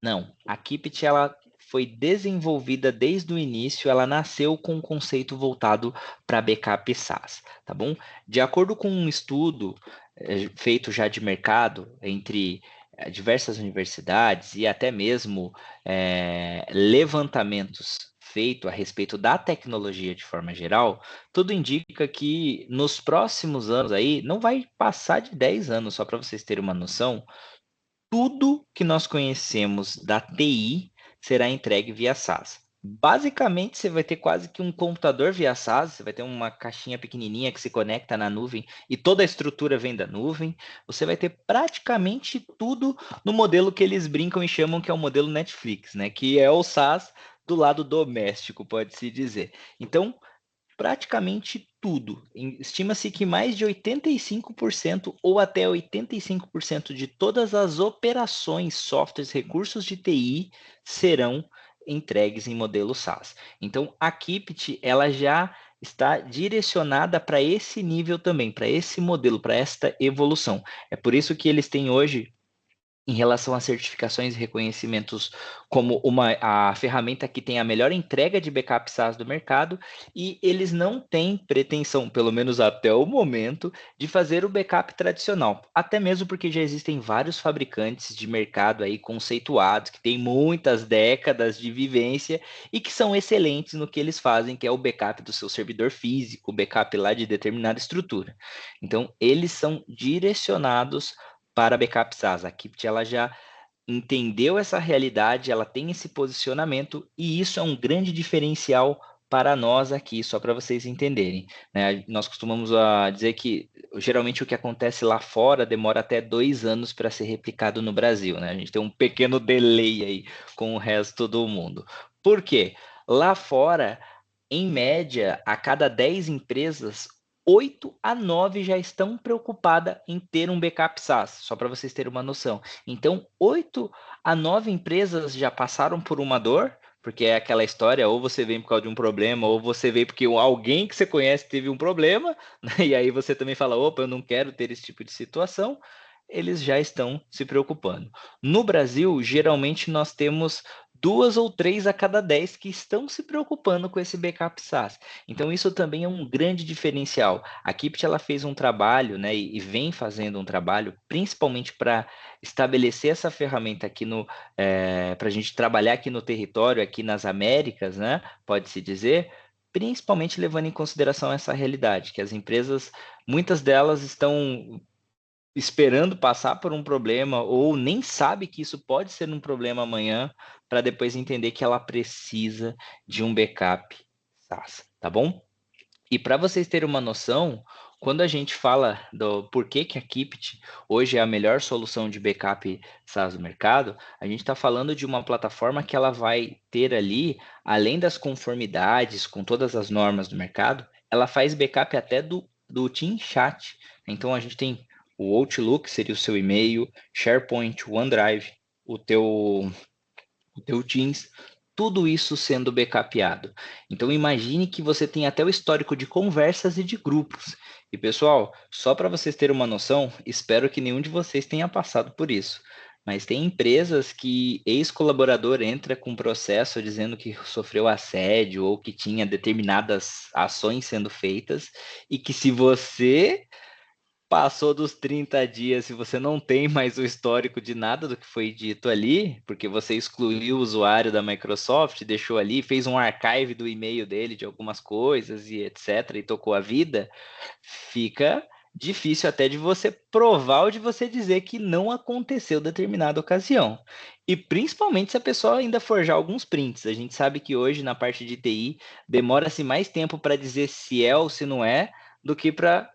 Não, a Kipit, ela foi desenvolvida desde o início, ela nasceu com um conceito voltado para backup SaaS, tá bom? De acordo com um estudo feito já de mercado entre diversas universidades e até mesmo levantamentos feitos a respeito da tecnologia de forma geral, tudo indica que nos próximos anos aí, não vai passar de 10 anos, só para vocês terem uma noção, tudo que nós conhecemos da TI será entregue via SaaS. Basicamente, você vai ter quase que um computador via SaaS, você vai ter uma caixinha pequenininha que se conecta na nuvem e toda a estrutura vem da nuvem. Você vai ter praticamente tudo no modelo que eles brincam e chamam que é o modelo Netflix, né? Que é o SaaS do lado doméstico, pode-se dizer. Então, praticamente tudo. Estima-se que mais de 85% ou até 85% de todas as operações, softwares, recursos de TI serão entregues em modelo SaaS. Então, a Kipit, ela já está direcionada para esse nível também, para esse modelo, para esta evolução. É por isso que eles têm hoje, em relação a certificações e reconhecimentos, como a ferramenta que tem a melhor entrega de backup SaaS do mercado, e eles não têm pretensão, pelo menos até o momento, de fazer o backup tradicional, até mesmo porque já existem vários fabricantes de mercado aí conceituados, que têm muitas décadas de vivência e que são excelentes no que eles fazem, que é o backup do seu servidor físico, o backup lá de determinada estrutura. Então, eles são direcionados para backup SaaS. A Kipit, ela já entendeu essa realidade, ela tem esse posicionamento e isso é um grande diferencial para nós aqui, só para vocês entenderem, né? Nós costumamos dizer que geralmente o que acontece lá fora demora até 2 anos para ser replicado no Brasil, né? A gente tem um pequeno delay aí com o resto do mundo. Por quê? Lá fora, em média, a cada 10 empresas, 8 a 9 já estão preocupadas em ter um backup SaaS, só para vocês terem uma noção. Então, 8 a 9 empresas já passaram por uma dor, porque é aquela história, ou você vem por causa de um problema, ou você veio porque alguém que você conhece teve um problema, né? E aí você também fala, opa, eu não quero ter esse tipo de situação. Eles já estão se preocupando. No Brasil, geralmente nós temos 2 ou 3 a cada 10 que estão se preocupando com esse backup SaaS. Então, isso também é um grande diferencial. A Kipit, ela fez um trabalho, né, e vem fazendo um trabalho, principalmente para estabelecer essa ferramenta aqui para a gente trabalhar aqui no território, aqui nas Américas, né, pode-se dizer, principalmente levando em consideração essa realidade, que as empresas, muitas delas estão esperando passar por um problema ou nem sabe que isso pode ser um problema amanhã para depois entender que ela precisa de um backup SaaS, tá bom? E para vocês terem uma noção, quando a gente fala do porquê que a Kipit hoje é a melhor solução de backup SaaS do mercado, a gente está falando de uma plataforma que ela vai ter ali, além das conformidades com todas as normas do mercado, ela faz backup até do Team Chat. Então a gente tem o Outlook, seria o seu e-mail, SharePoint, OneDrive, o teu Teams, tudo isso sendo backupeado. Então imagine que você tem até o histórico de conversas e de grupos. E pessoal, só para vocês terem uma noção, espero que nenhum de vocês tenha passado por isso. Mas tem empresas que ex-colaborador entra com processo dizendo que sofreu assédio ou que tinha determinadas ações sendo feitas e que se você passou dos 30 dias, se você não tem mais o histórico de nada do que foi dito ali, porque você excluiu o usuário da Microsoft, deixou ali, fez um archive do e-mail dele de algumas coisas e etc, e tocou a vida, fica difícil até de você provar ou de você dizer que não aconteceu determinada ocasião. E principalmente se a pessoa ainda forjar alguns prints. A gente sabe que hoje na parte de TI demora-se mais tempo para dizer se é ou se não é do que para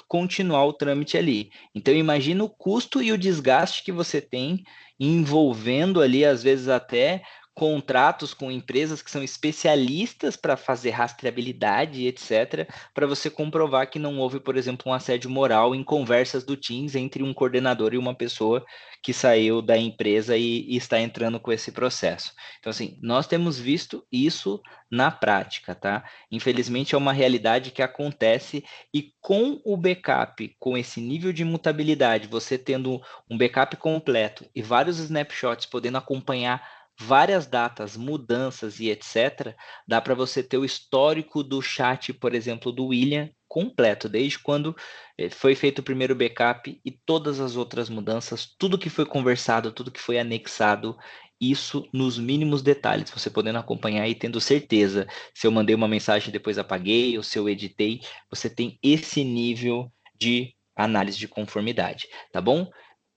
continuar o trâmite ali. Então, imagina o custo e o desgaste que você tem envolvendo ali, às vezes até contratos com empresas que são especialistas para fazer rastreabilidade, etc., para você comprovar que não houve, por exemplo, um assédio moral em conversas do Teams entre um coordenador e uma pessoa que saiu da empresa e está entrando com esse processo. Então, assim, nós temos visto isso na prática, tá? Infelizmente, é uma realidade que acontece e com o backup, com esse nível de mutabilidade, você tendo um backup completo e vários snapshots podendo acompanhar várias datas, mudanças e etc., dá para você ter o histórico do chat, por exemplo, do William completo, desde quando foi feito o primeiro backup e todas as outras mudanças, tudo que foi conversado, tudo que foi anexado, isso nos mínimos detalhes, você podendo acompanhar e tendo certeza se eu mandei uma mensagem e depois apaguei, ou se eu editei, você tem esse nível de análise de conformidade, tá bom?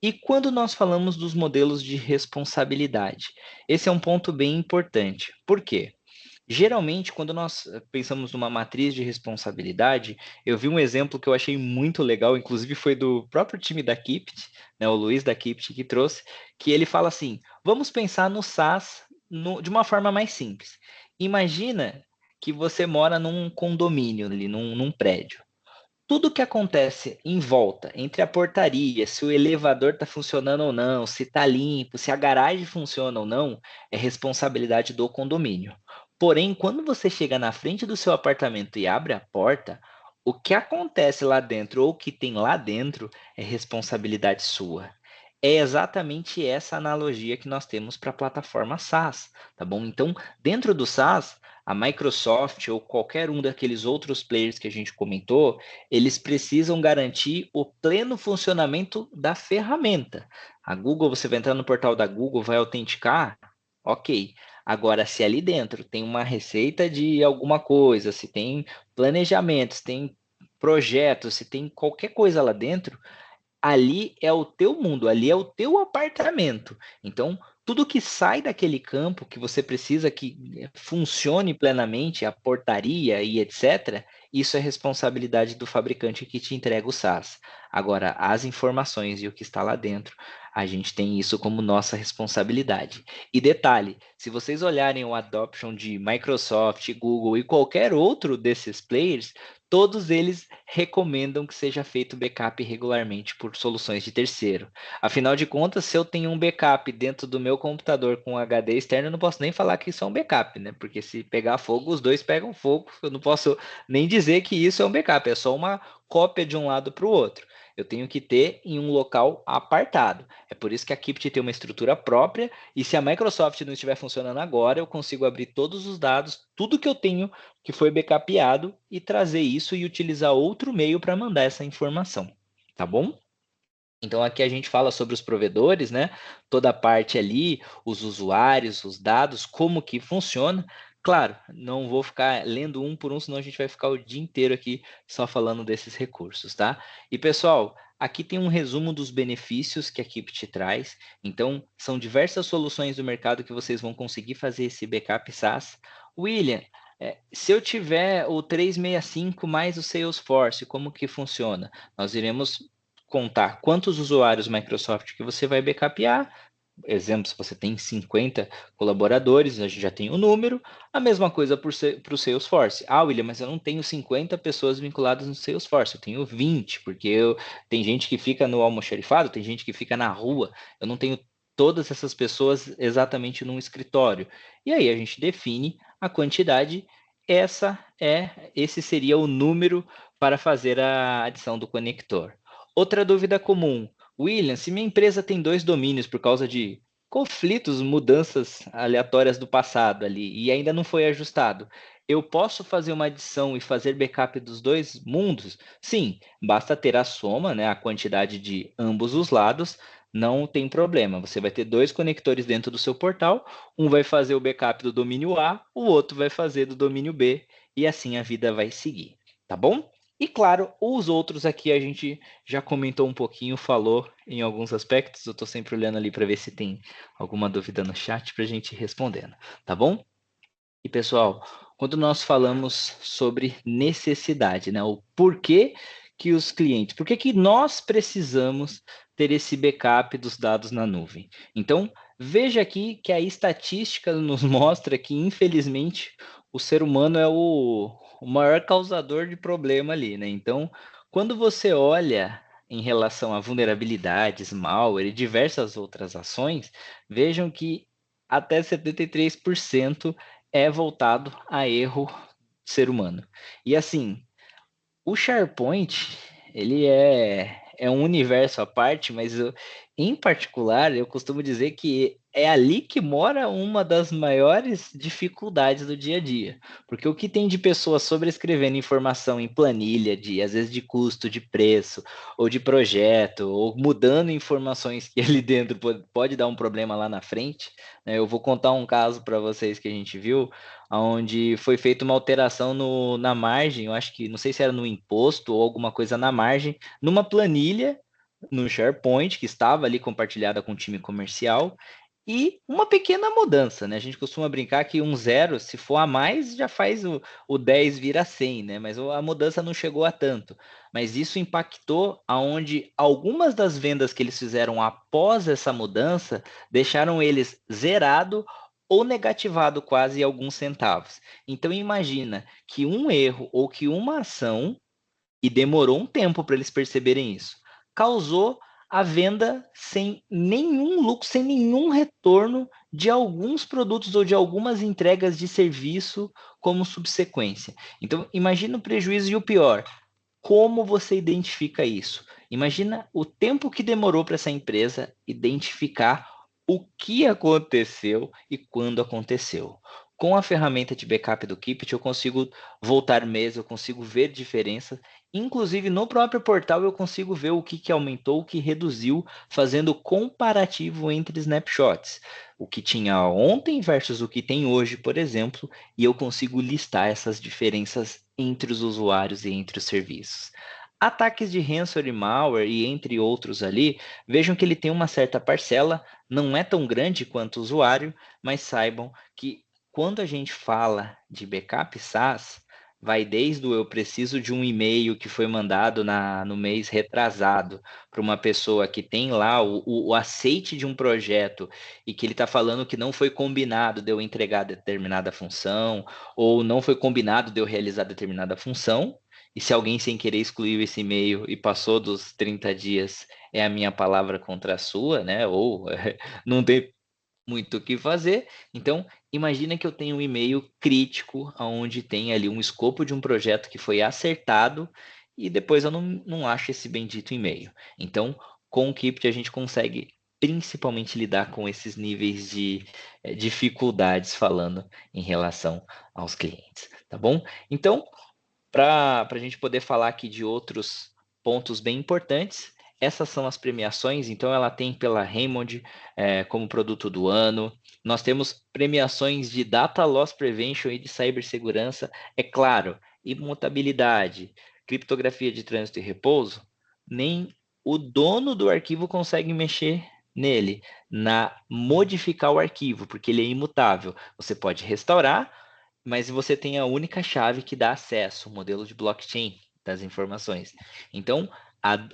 E quando nós falamos dos modelos de responsabilidade, esse é um ponto bem importante. Por quê? Geralmente, quando nós pensamos numa matriz de responsabilidade, eu vi um exemplo que eu achei muito legal, inclusive foi do próprio time da Kipt, né, o Luiz da Kipt que trouxe, que ele fala assim: vamos pensar no SaaS de uma forma mais simples. Imagina que você mora num condomínio ali, num prédio. Tudo que acontece em volta, entre a portaria, se o elevador está funcionando ou não, se está limpo, se a garagem funciona ou não, é responsabilidade do condomínio. Porém, quando você chega na frente do seu apartamento e abre a porta, o que acontece lá dentro ou o que tem lá dentro é responsabilidade sua. É exatamente essa analogia que nós temos para a plataforma SaaS, tá bom? Então, dentro do SaaS, a Microsoft ou qualquer um daqueles outros players que a gente comentou, eles precisam garantir o pleno funcionamento da ferramenta. A Google, você vai entrar no portal da Google, vai autenticar, ok. Agora, se ali dentro tem uma receita de alguma coisa, se tem planejamento, se tem projeto, se tem qualquer coisa lá dentro, ali é o teu mundo, ali é o teu apartamento. Então, tudo que sai daquele campo que você precisa que funcione plenamente, a portaria e etc., isso é responsabilidade do fabricante que te entrega o SaaS. Agora, as informações e o que está lá dentro, a gente tem isso como nossa responsabilidade. E detalhe, se vocês olharem o adoption de Microsoft, Google e qualquer outro desses players, todos eles recomendam que seja feito backup regularmente por soluções de terceiro. Afinal de contas, se eu tenho um backup dentro do meu computador com HD externo, eu não posso nem falar que isso é um backup, né? Porque se pegar fogo, os dois pegam fogo. Eu não posso nem dizer que isso é um backup, é só uma cópia de um lado para o outro. Eu tenho que ter em um local apartado. É por isso que a Kipt tem uma estrutura própria, e se a Microsoft não estiver funcionando agora, eu consigo abrir todos os dados, tudo que eu tenho que foi backupado e trazer isso e utilizar outro meio para mandar essa informação, tá bom? Então aqui a gente fala sobre os provedores, né? Toda a parte ali, os usuários, os dados, como que funciona. Claro, não vou ficar lendo um por um, senão a gente vai ficar o dia inteiro aqui só falando desses recursos, tá? E pessoal, aqui tem um resumo dos benefícios que a Keep te traz. Então, são diversas soluções do mercado que vocês vão conseguir fazer esse backup SaaS. William, se eu tiver o 365 mais o Salesforce, como que funciona? Nós iremos contar quantos usuários Microsoft que você vai backupear. Exemplo, se você tem 50 colaboradores, a gente já tem o número. A mesma coisa para o Salesforce. Ah, William, mas eu não tenho 50 pessoas vinculadas no Salesforce, eu tenho 20, porque tem gente que fica no almoxarifado, tem gente que fica na rua, eu não tenho todas essas pessoas exatamente num escritório. E aí a gente define a quantidade, esse seria o número para fazer a adição do conector. Outra dúvida comum. William, se minha empresa tem dois domínios por causa de conflitos, mudanças aleatórias do passado ali e ainda não foi ajustado, eu posso fazer uma adição e fazer backup dos dois mundos? Sim, basta ter a soma, né, a quantidade de ambos os lados, não tem problema. Você vai ter dois conectores dentro do seu portal, um vai fazer o backup do domínio A, o outro vai fazer do domínio B, e assim a vida vai seguir, tá bom? E claro, os outros aqui a gente já comentou um pouquinho, falou em alguns aspectos. Eu estou sempre olhando ali para ver se tem alguma dúvida no chat para a gente ir respondendo, tá bom? E pessoal, quando nós falamos sobre necessidade, né? O porquê que os clientes, por que nós precisamos ter esse backup dos dados na nuvem? Então, Veja aqui que a estatística nos mostra que, infelizmente, o ser humano é o maior causador de problema ali, né? Então, quando você olha em relação a vulnerabilidades, malware e diversas outras ações, vejam que até 73% é voltado a erro ser humano. E assim, o SharePoint, ele é um universo à parte, mas em particular, eu costumo dizer que é ali que mora uma das maiores dificuldades do dia a dia. Porque o que tem de pessoas sobrescrevendo informação em planilha, às vezes de custo, de preço, ou de projeto, ou mudando informações que ali dentro pode dar um problema lá na frente, né? Eu vou contar um caso para vocês que a gente viu, onde foi feita uma alteração na margem, eu acho que, não sei se era no imposto ou alguma coisa na margem, numa planilha no SharePoint, que estava ali compartilhada com o time comercial, e uma pequena mudança, né? A gente costuma brincar que um zero, se for a mais, já faz o 10 vira 100, né? Mas a mudança não chegou a tanto. Mas isso impactou aonde algumas das vendas que eles fizeram após essa mudança deixaram eles zerado ou negativado quase alguns centavos. Então imagina que um erro ou que uma ação, e demorou um tempo para eles perceberem isso, causou a venda sem nenhum lucro, sem nenhum retorno de alguns produtos ou de algumas entregas de serviço como subsequência. Então imagina o prejuízo e o pior. Como você identifica isso? Imagina o tempo que demorou para essa empresa identificar o que aconteceu e quando aconteceu. Com a ferramenta de backup do Keepit, eu consigo voltar mês, eu consigo ver diferença. Inclusive, no próprio portal, eu consigo ver o que aumentou, o que reduziu, fazendo comparativo entre snapshots. O que tinha ontem versus o que tem hoje, por exemplo, e eu consigo listar essas diferenças entre os usuários e entre os serviços. Ataques de ransomware e malware e entre outros ali, vejam que ele tem uma certa parcela, não é tão grande quanto o usuário, mas saibam que quando a gente fala de backup SaaS, vai desde o eu preciso de um e-mail que foi mandado no mês retrasado para uma pessoa que tem lá o aceite de um projeto e que ele está falando que não foi combinado de eu entregar determinada função, ou não foi combinado de eu realizar determinada função, e se alguém sem querer excluiu esse e-mail e passou dos 30 dias, é a minha palavra contra a sua, né? Ou não tem muito o que fazer. Então, imagina que eu tenho um e-mail crítico, onde tem ali um escopo de um projeto que foi acertado, e depois eu não acho esse bendito e-mail. Então, com o Keep a gente consegue principalmente lidar com esses níveis de dificuldades falando em relação aos clientes, tá bom? Então, para a gente poder falar aqui de outros pontos bem importantes, essas são as premiações. Então, ela tem pela Raymond como produto do ano. Nós temos premiações de Data Loss Prevention e de cibersegurança. É claro, imutabilidade, criptografia de trânsito e repouso, nem o dono do arquivo consegue mexer nele, na modificar o arquivo, porque ele é imutável. Você pode restaurar, mas você tem a única chave que dá acesso, o modelo de blockchain das informações. Então,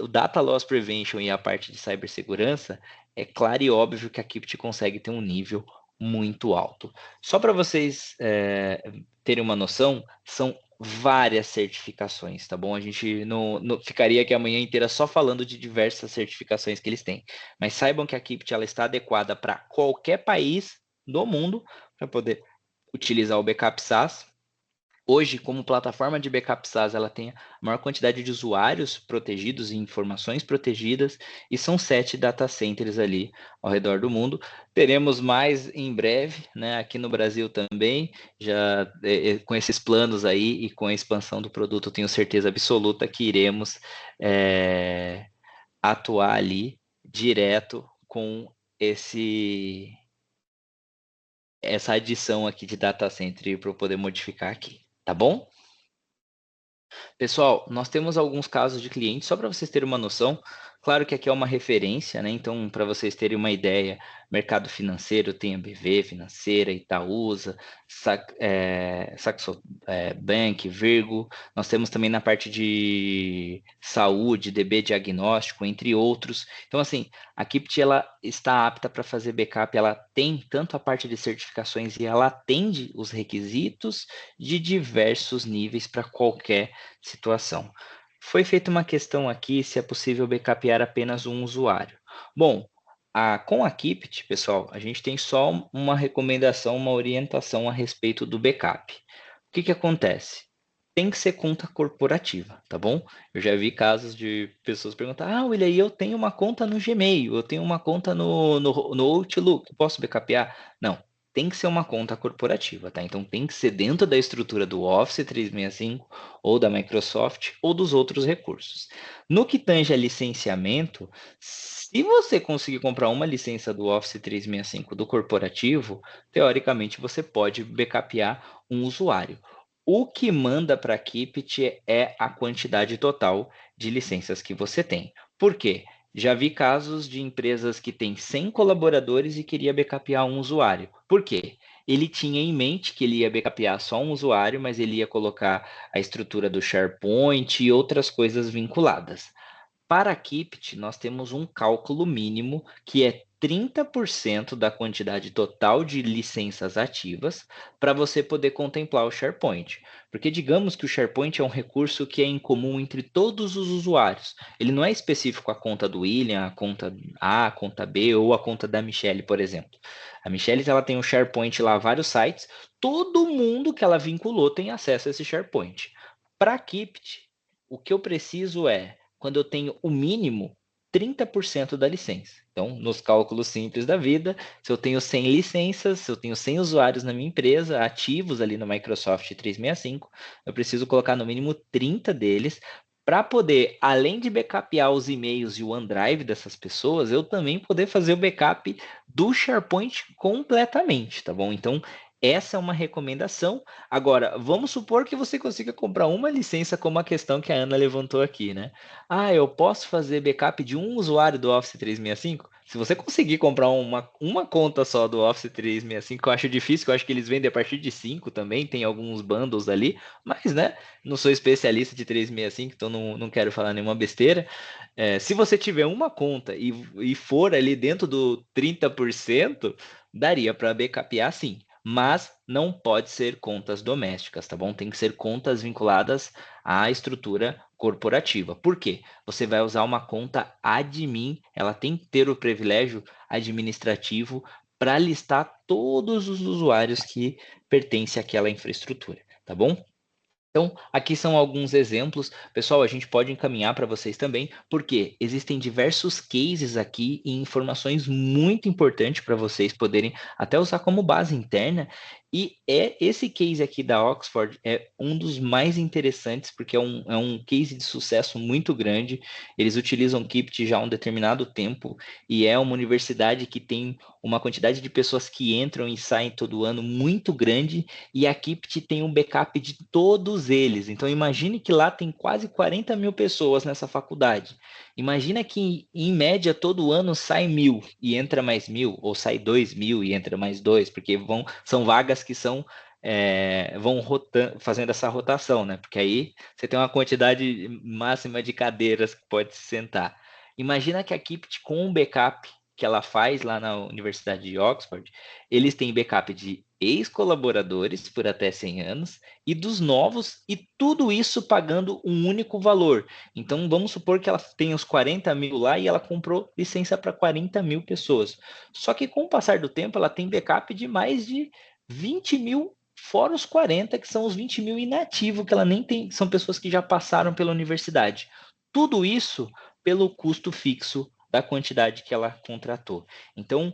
o Data Loss Prevention e a parte de cibersegurança, é claro e óbvio que a Kipti consegue ter um nível muito alto. Só para vocês terem uma noção, são várias certificações, tá bom? A gente não ficaria aqui a manhã inteira só falando de diversas certificações que eles têm. Mas saibam que a Kipti ela está adequada para qualquer país do mundo para poder utilizar o backup SaaS. Hoje, como plataforma de backup SaaS, ela tem a maior quantidade de usuários protegidos e informações protegidas, e são 7 data centers ali ao redor do mundo. Teremos mais em breve, né, aqui no Brasil também, já com esses planos aí e com a expansão do produto, eu tenho certeza absoluta que iremos atuar ali direto com essa adição aqui de data center para eu poder modificar aqui, tá bom? Pessoal, nós temos alguns casos de clientes, só para vocês terem uma noção, Claro que aqui é uma referência, né? Então, para vocês terem uma ideia, mercado financeiro tem a BV Financeira, Itaúsa, Saxo Bank, Virgo. Nós temos também na parte de saúde, DB Diagnóstico, entre outros. Então, assim, a Kipt ela está apta para fazer backup, ela tem tanto a parte de certificações e ela atende os requisitos de diversos níveis para qualquer situação. Foi feita uma questão aqui se é possível backupear apenas um usuário. Bom, com a Keepit, pessoal, a gente tem só uma recomendação, uma orientação a respeito do backup. O que que acontece? Tem que ser conta corporativa, tá bom? Eu já vi casos de pessoas perguntar: William, eu tenho uma conta no Gmail, eu tenho uma conta no Outlook, posso backupear? Não, tem que ser uma conta corporativa, tá? Então tem que ser dentro da estrutura do Office 365 ou da Microsoft ou dos outros recursos. No que tange a licenciamento, se você conseguir comprar uma licença do Office 365 do corporativo, teoricamente você pode backupear um usuário. O que manda para a Keepit é a quantidade total de licenças que você tem. Por quê? Já vi casos de empresas que têm 100 colaboradores e queria backupear um usuário. Por quê? Ele tinha em mente que ele ia backupear só um usuário, mas ele ia colocar a estrutura do SharePoint e outras coisas vinculadas. Para a Keepit, nós temos um cálculo mínimo que é 30% da quantidade total de licenças ativas para você poder contemplar o SharePoint. Porque digamos que o SharePoint é um recurso que é em comum entre todos os usuários. Ele não é específico à conta do William, a conta A, a conta B ou a conta da Michelle, por exemplo. A Michelle ela tem um SharePoint lá, vários sites, todo mundo que ela vinculou tem acesso a esse SharePoint. Para a Keepit, o que eu preciso é quando eu tenho o mínimo 30% da licença. Então, nos cálculos simples da vida, se eu tenho 100 licenças, se eu tenho 100 usuários na minha empresa, ativos ali no Microsoft 365, eu preciso colocar no mínimo 30 deles para poder, além de backupear os e-mails e o OneDrive dessas pessoas, eu também poder fazer o backup do SharePoint completamente, tá bom? Então, essa é uma recomendação. Agora, vamos supor que você consiga comprar uma licença, como a questão que a Ana levantou aqui, né? Eu posso fazer backup de um usuário do Office 365? Se você conseguir comprar uma conta só do Office 365, eu acho difícil, eu acho que eles vendem a partir de 5 também, tem alguns bundles ali, mas, né, não sou especialista de 365, então não quero falar nenhuma besteira. Se você tiver uma conta e for ali dentro do 30%, daria para backupear sim. Mas não pode ser contas domésticas, tá bom? Tem que ser contas vinculadas à estrutura corporativa. Por quê? Você vai usar uma conta admin, ela tem que ter o privilégio administrativo para listar todos os usuários que pertencem àquela infraestrutura, tá bom? Então, aqui são alguns exemplos. Pessoal, a gente pode encaminhar para vocês também, porque existem diversos cases aqui e informações muito importantes para vocês poderem até usar como base interna. E esse case aqui da Oxford é um dos mais interessantes, porque é um case de sucesso muito grande. Eles utilizam Keepit já há um determinado tempo e é uma universidade que tem uma quantidade de pessoas que entram e saem todo ano muito grande e a Keepit tem um backup de todos eles. Então imagine que lá tem quase 40 mil pessoas nessa faculdade. Imagina que em média todo ano sai 1.000 e entra mais 1.000, ou sai 2.000 e entra mais 2, porque são vagas que vão fazendo essa rotação, né? Porque aí você tem uma quantidade máxima de cadeiras que pode se sentar. Imagina que a Keepit com um backup que ela faz lá na Universidade de Oxford, eles têm backup de ex-colaboradores por até 100 anos e dos novos, e tudo isso pagando um único valor. Então, vamos supor que ela tem os 40 mil lá e ela comprou licença para 40 mil pessoas. Só que com o passar do tempo, ela tem backup de mais de 20 mil, fora os 40, que são os 20 mil inativos, que ela nem tem, são pessoas que já passaram pela universidade. Tudo isso pelo custo fixo da quantidade que ela contratou. Então,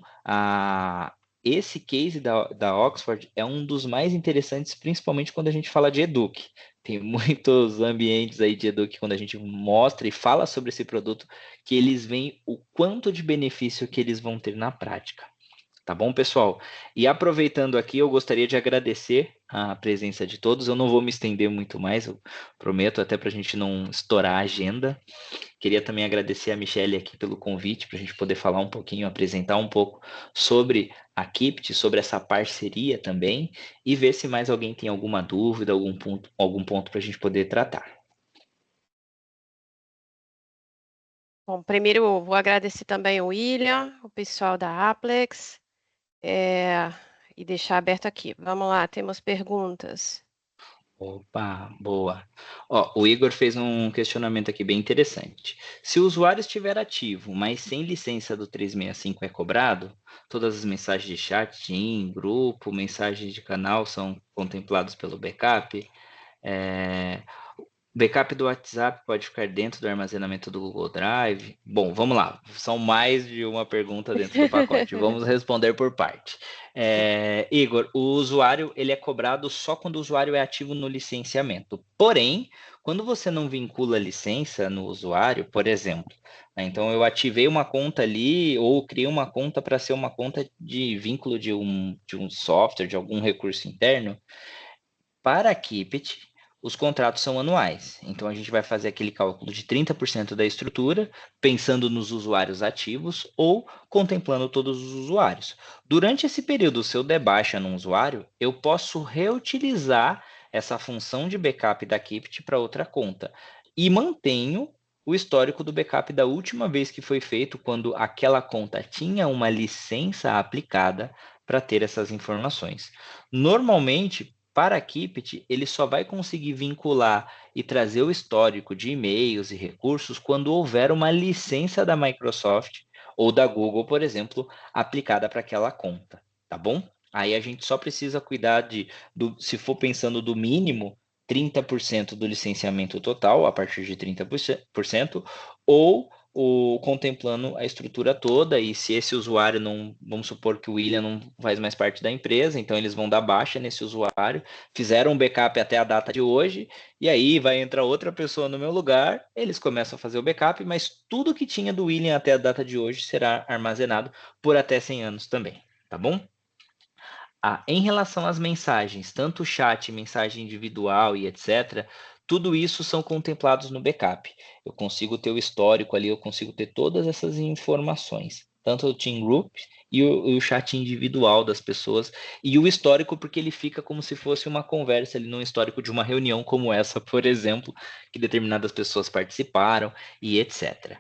esse case da Oxford é um dos mais interessantes, principalmente quando a gente fala de Educ. Tem muitos ambientes aí de Educ, quando a gente mostra e fala sobre esse produto, que eles veem o quanto de benefício que eles vão ter na prática. Tá bom, pessoal? E aproveitando aqui, eu gostaria de agradecer a presença de todos. Eu não vou me estender muito mais, eu prometo, até para a gente não estourar a agenda. Queria também agradecer a Michelle aqui pelo convite, para a gente poder falar um pouquinho, apresentar um pouco sobre a Kipt, sobre essa parceria também, e ver se mais alguém tem alguma dúvida, algum ponto para a gente poder tratar. Bom, primeiro eu vou agradecer também o William, o pessoal da Aplex, e deixar aberto aqui. Vamos lá, temos perguntas. Opa, boa. Ó, o Igor fez um questionamento aqui bem interessante. Se o usuário estiver ativo, mas sem licença do 365 é cobrado, todas as mensagens de chat, team, grupo, mensagens de canal são contemplados pelo backup? É, Backup do WhatsApp pode ficar dentro do armazenamento do Google Drive? Bom, vamos lá. São mais de uma pergunta dentro do pacote. Vamos responder por parte. Igor, o usuário ele é cobrado só quando o usuário é ativo no licenciamento. Porém, quando você não vincula licença no usuário, por exemplo, né, então eu ativei uma conta ali ou criei uma conta para ser uma conta de vínculo de um software, de algum recurso interno, para a Keepit, os contratos são anuais. Então, a gente vai fazer aquele cálculo de 30% da estrutura, pensando nos usuários ativos ou contemplando todos os usuários. Durante esse período, se eu der baixa num usuário, eu posso reutilizar essa função de backup da Keepit para outra conta. E mantenho o histórico do backup da última vez que foi feito, quando aquela conta tinha uma licença aplicada para ter essas informações. Normalmente, para a Keepit, ele só vai conseguir vincular e trazer o histórico de e-mails e recursos quando houver uma licença da Microsoft ou da Google, por exemplo, aplicada para aquela conta, tá bom? Aí a gente só precisa cuidar se for pensando do mínimo, 30% do licenciamento total, a partir de 30%, ou contemplando a estrutura toda, e se esse usuário não, vamos supor que o William não faz mais parte da empresa, então eles vão dar baixa nesse usuário, fizeram um backup até a data de hoje, e aí vai entrar outra pessoa no meu lugar, eles começam a fazer o backup, mas tudo que tinha do William até a data de hoje será armazenado por até 100 anos também, tá bom? Em relação às mensagens, tanto o chat, mensagem individual e etc., tudo isso são contemplados no backup. Eu consigo ter o histórico ali, eu consigo ter todas essas informações, tanto o team group e o chat individual das pessoas, e o histórico, porque ele fica como se fosse uma conversa ali, num histórico de uma reunião como essa, por exemplo, que determinadas pessoas participaram e etc.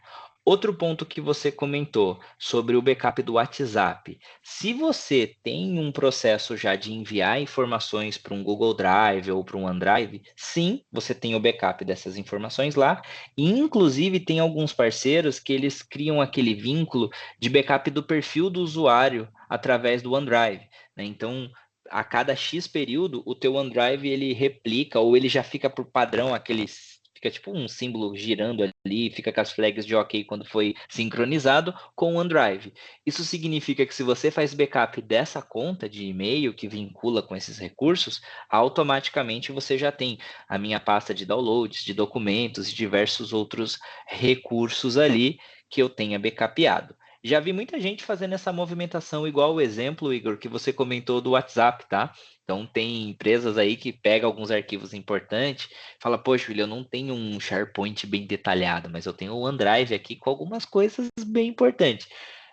Outro ponto que você comentou sobre o backup do WhatsApp. Se você tem um processo já de enviar informações para um Google Drive ou para um OneDrive, sim, você tem o backup dessas informações lá. E, inclusive, tem alguns parceiros que eles criam aquele vínculo de backup do perfil do usuário através do OneDrive, né? Então, a cada X período, o teu OneDrive ele replica ou ele já fica por padrão aqueles. Fica tipo um símbolo girando ali, fica com as flags de OK quando foi sincronizado com o OneDrive. Isso significa que se você faz backup dessa conta de e-mail que vincula com esses recursos, automaticamente você já tem a minha pasta de downloads, de documentos e diversos outros recursos ali que eu tenha backupado. Já vi muita gente fazendo essa movimentação, igual o exemplo, Igor, que você comentou do WhatsApp, tá? Então, tem empresas aí que pegam alguns arquivos importantes, fala, poxa, William, eu não tenho um SharePoint bem detalhado, mas eu tenho o OneDrive aqui com algumas coisas bem importantes,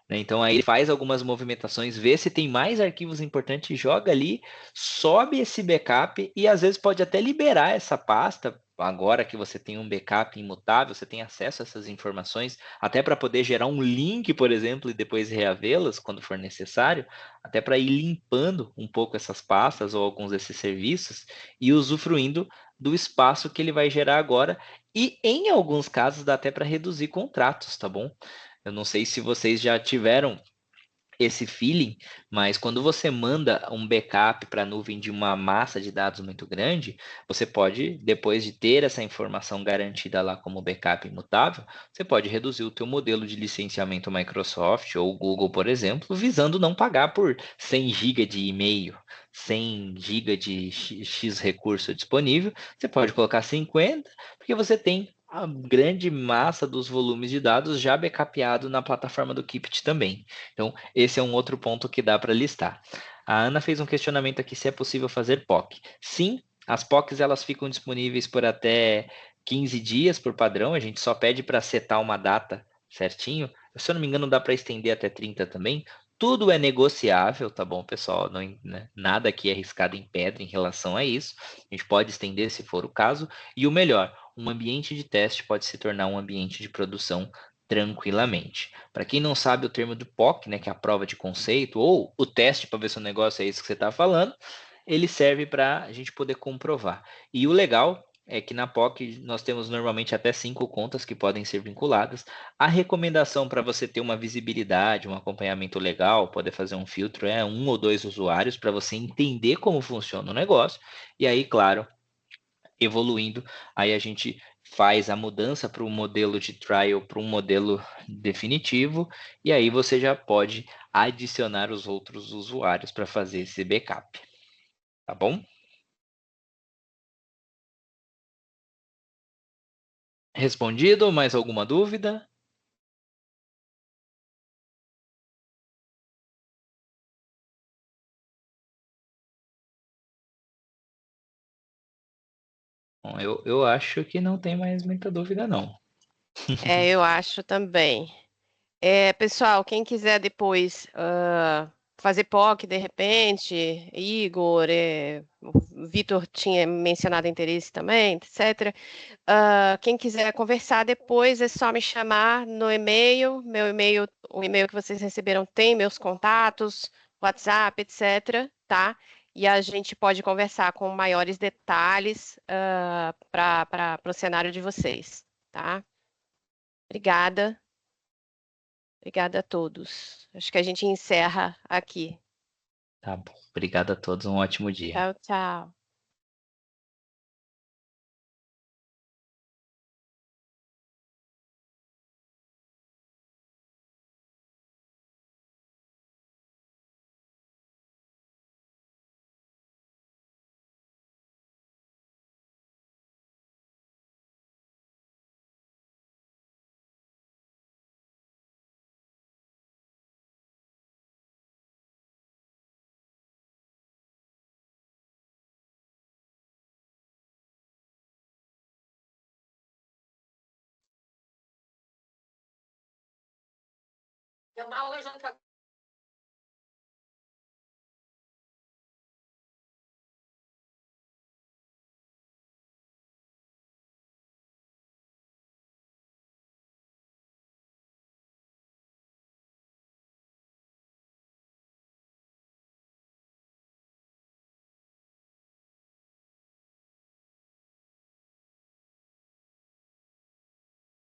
né? Então, aí ele faz algumas movimentações, vê se tem mais arquivos importantes, joga ali, sobe esse backup e às vezes pode até liberar essa pasta. Agora que você tem um backup imutável, você tem acesso a essas informações, até para poder gerar um link, por exemplo, e depois reavê-las quando for necessário, até para ir limpando um pouco essas pastas ou alguns desses serviços e usufruindo do espaço que ele vai gerar agora. E em alguns casos dá até para reduzir contratos, tá bom? Eu não sei se vocês já tiveram esse feeling, mas quando você manda um backup para a nuvem de uma massa de dados muito grande, você pode, depois de ter essa informação garantida lá como backup imutável, você pode reduzir o teu modelo de licenciamento Microsoft ou Google, por exemplo, visando não pagar por 100 GB de e-mail, 100 GB de X recurso disponível, você pode colocar 50, porque você tem a grande massa dos volumes de dados já backupeado na plataforma do Kipit também. Então, esse é um outro ponto que dá para listar. A Ana fez um questionamento aqui se é possível fazer POC. Sim, as POCs elas ficam disponíveis por até 15 dias por padrão, a gente só pede para setar uma data certinho. Se eu não me engano, dá para estender até 30 também. Tudo é negociável, tá bom, pessoal? Não, né? Nada aqui é riscado em pedra em relação a isso. A gente pode estender se for o caso. E o melhor, um ambiente de teste pode se tornar um ambiente de produção tranquilamente. Para quem não sabe o termo do POC, né, que é a prova de conceito, ou o teste para ver se o negócio é isso que você está falando, ele serve para a gente poder comprovar. E o legal é que na POC nós temos normalmente até 5 contas que podem ser vinculadas. A recomendação para você ter uma visibilidade, um acompanhamento legal, poder fazer um filtro é 1 ou 2 usuários para você entender como funciona o negócio. E aí, claro, evoluindo, aí a gente faz a mudança para um modelo de trial para um modelo definitivo, e aí você já pode adicionar os outros usuários para fazer esse backup, tá bom? Respondido? Mais alguma dúvida? Bom, eu acho que não tem mais muita dúvida, não. Eu acho também. Pessoal, quem quiser depois fazer POC de repente, Igor, o Vitor tinha mencionado interesse também, etc. Quem quiser conversar depois é só me chamar no e-mail. Meu e-mail, o e-mail que vocês receberam tem meus contatos, WhatsApp, etc. Tá? E a gente pode conversar com maiores detalhes para o cenário de vocês, tá? Obrigada. Obrigada a todos. Acho que a gente encerra aqui. Tá bom. Obrigado a todos, um ótimo dia. Tchau, tchau.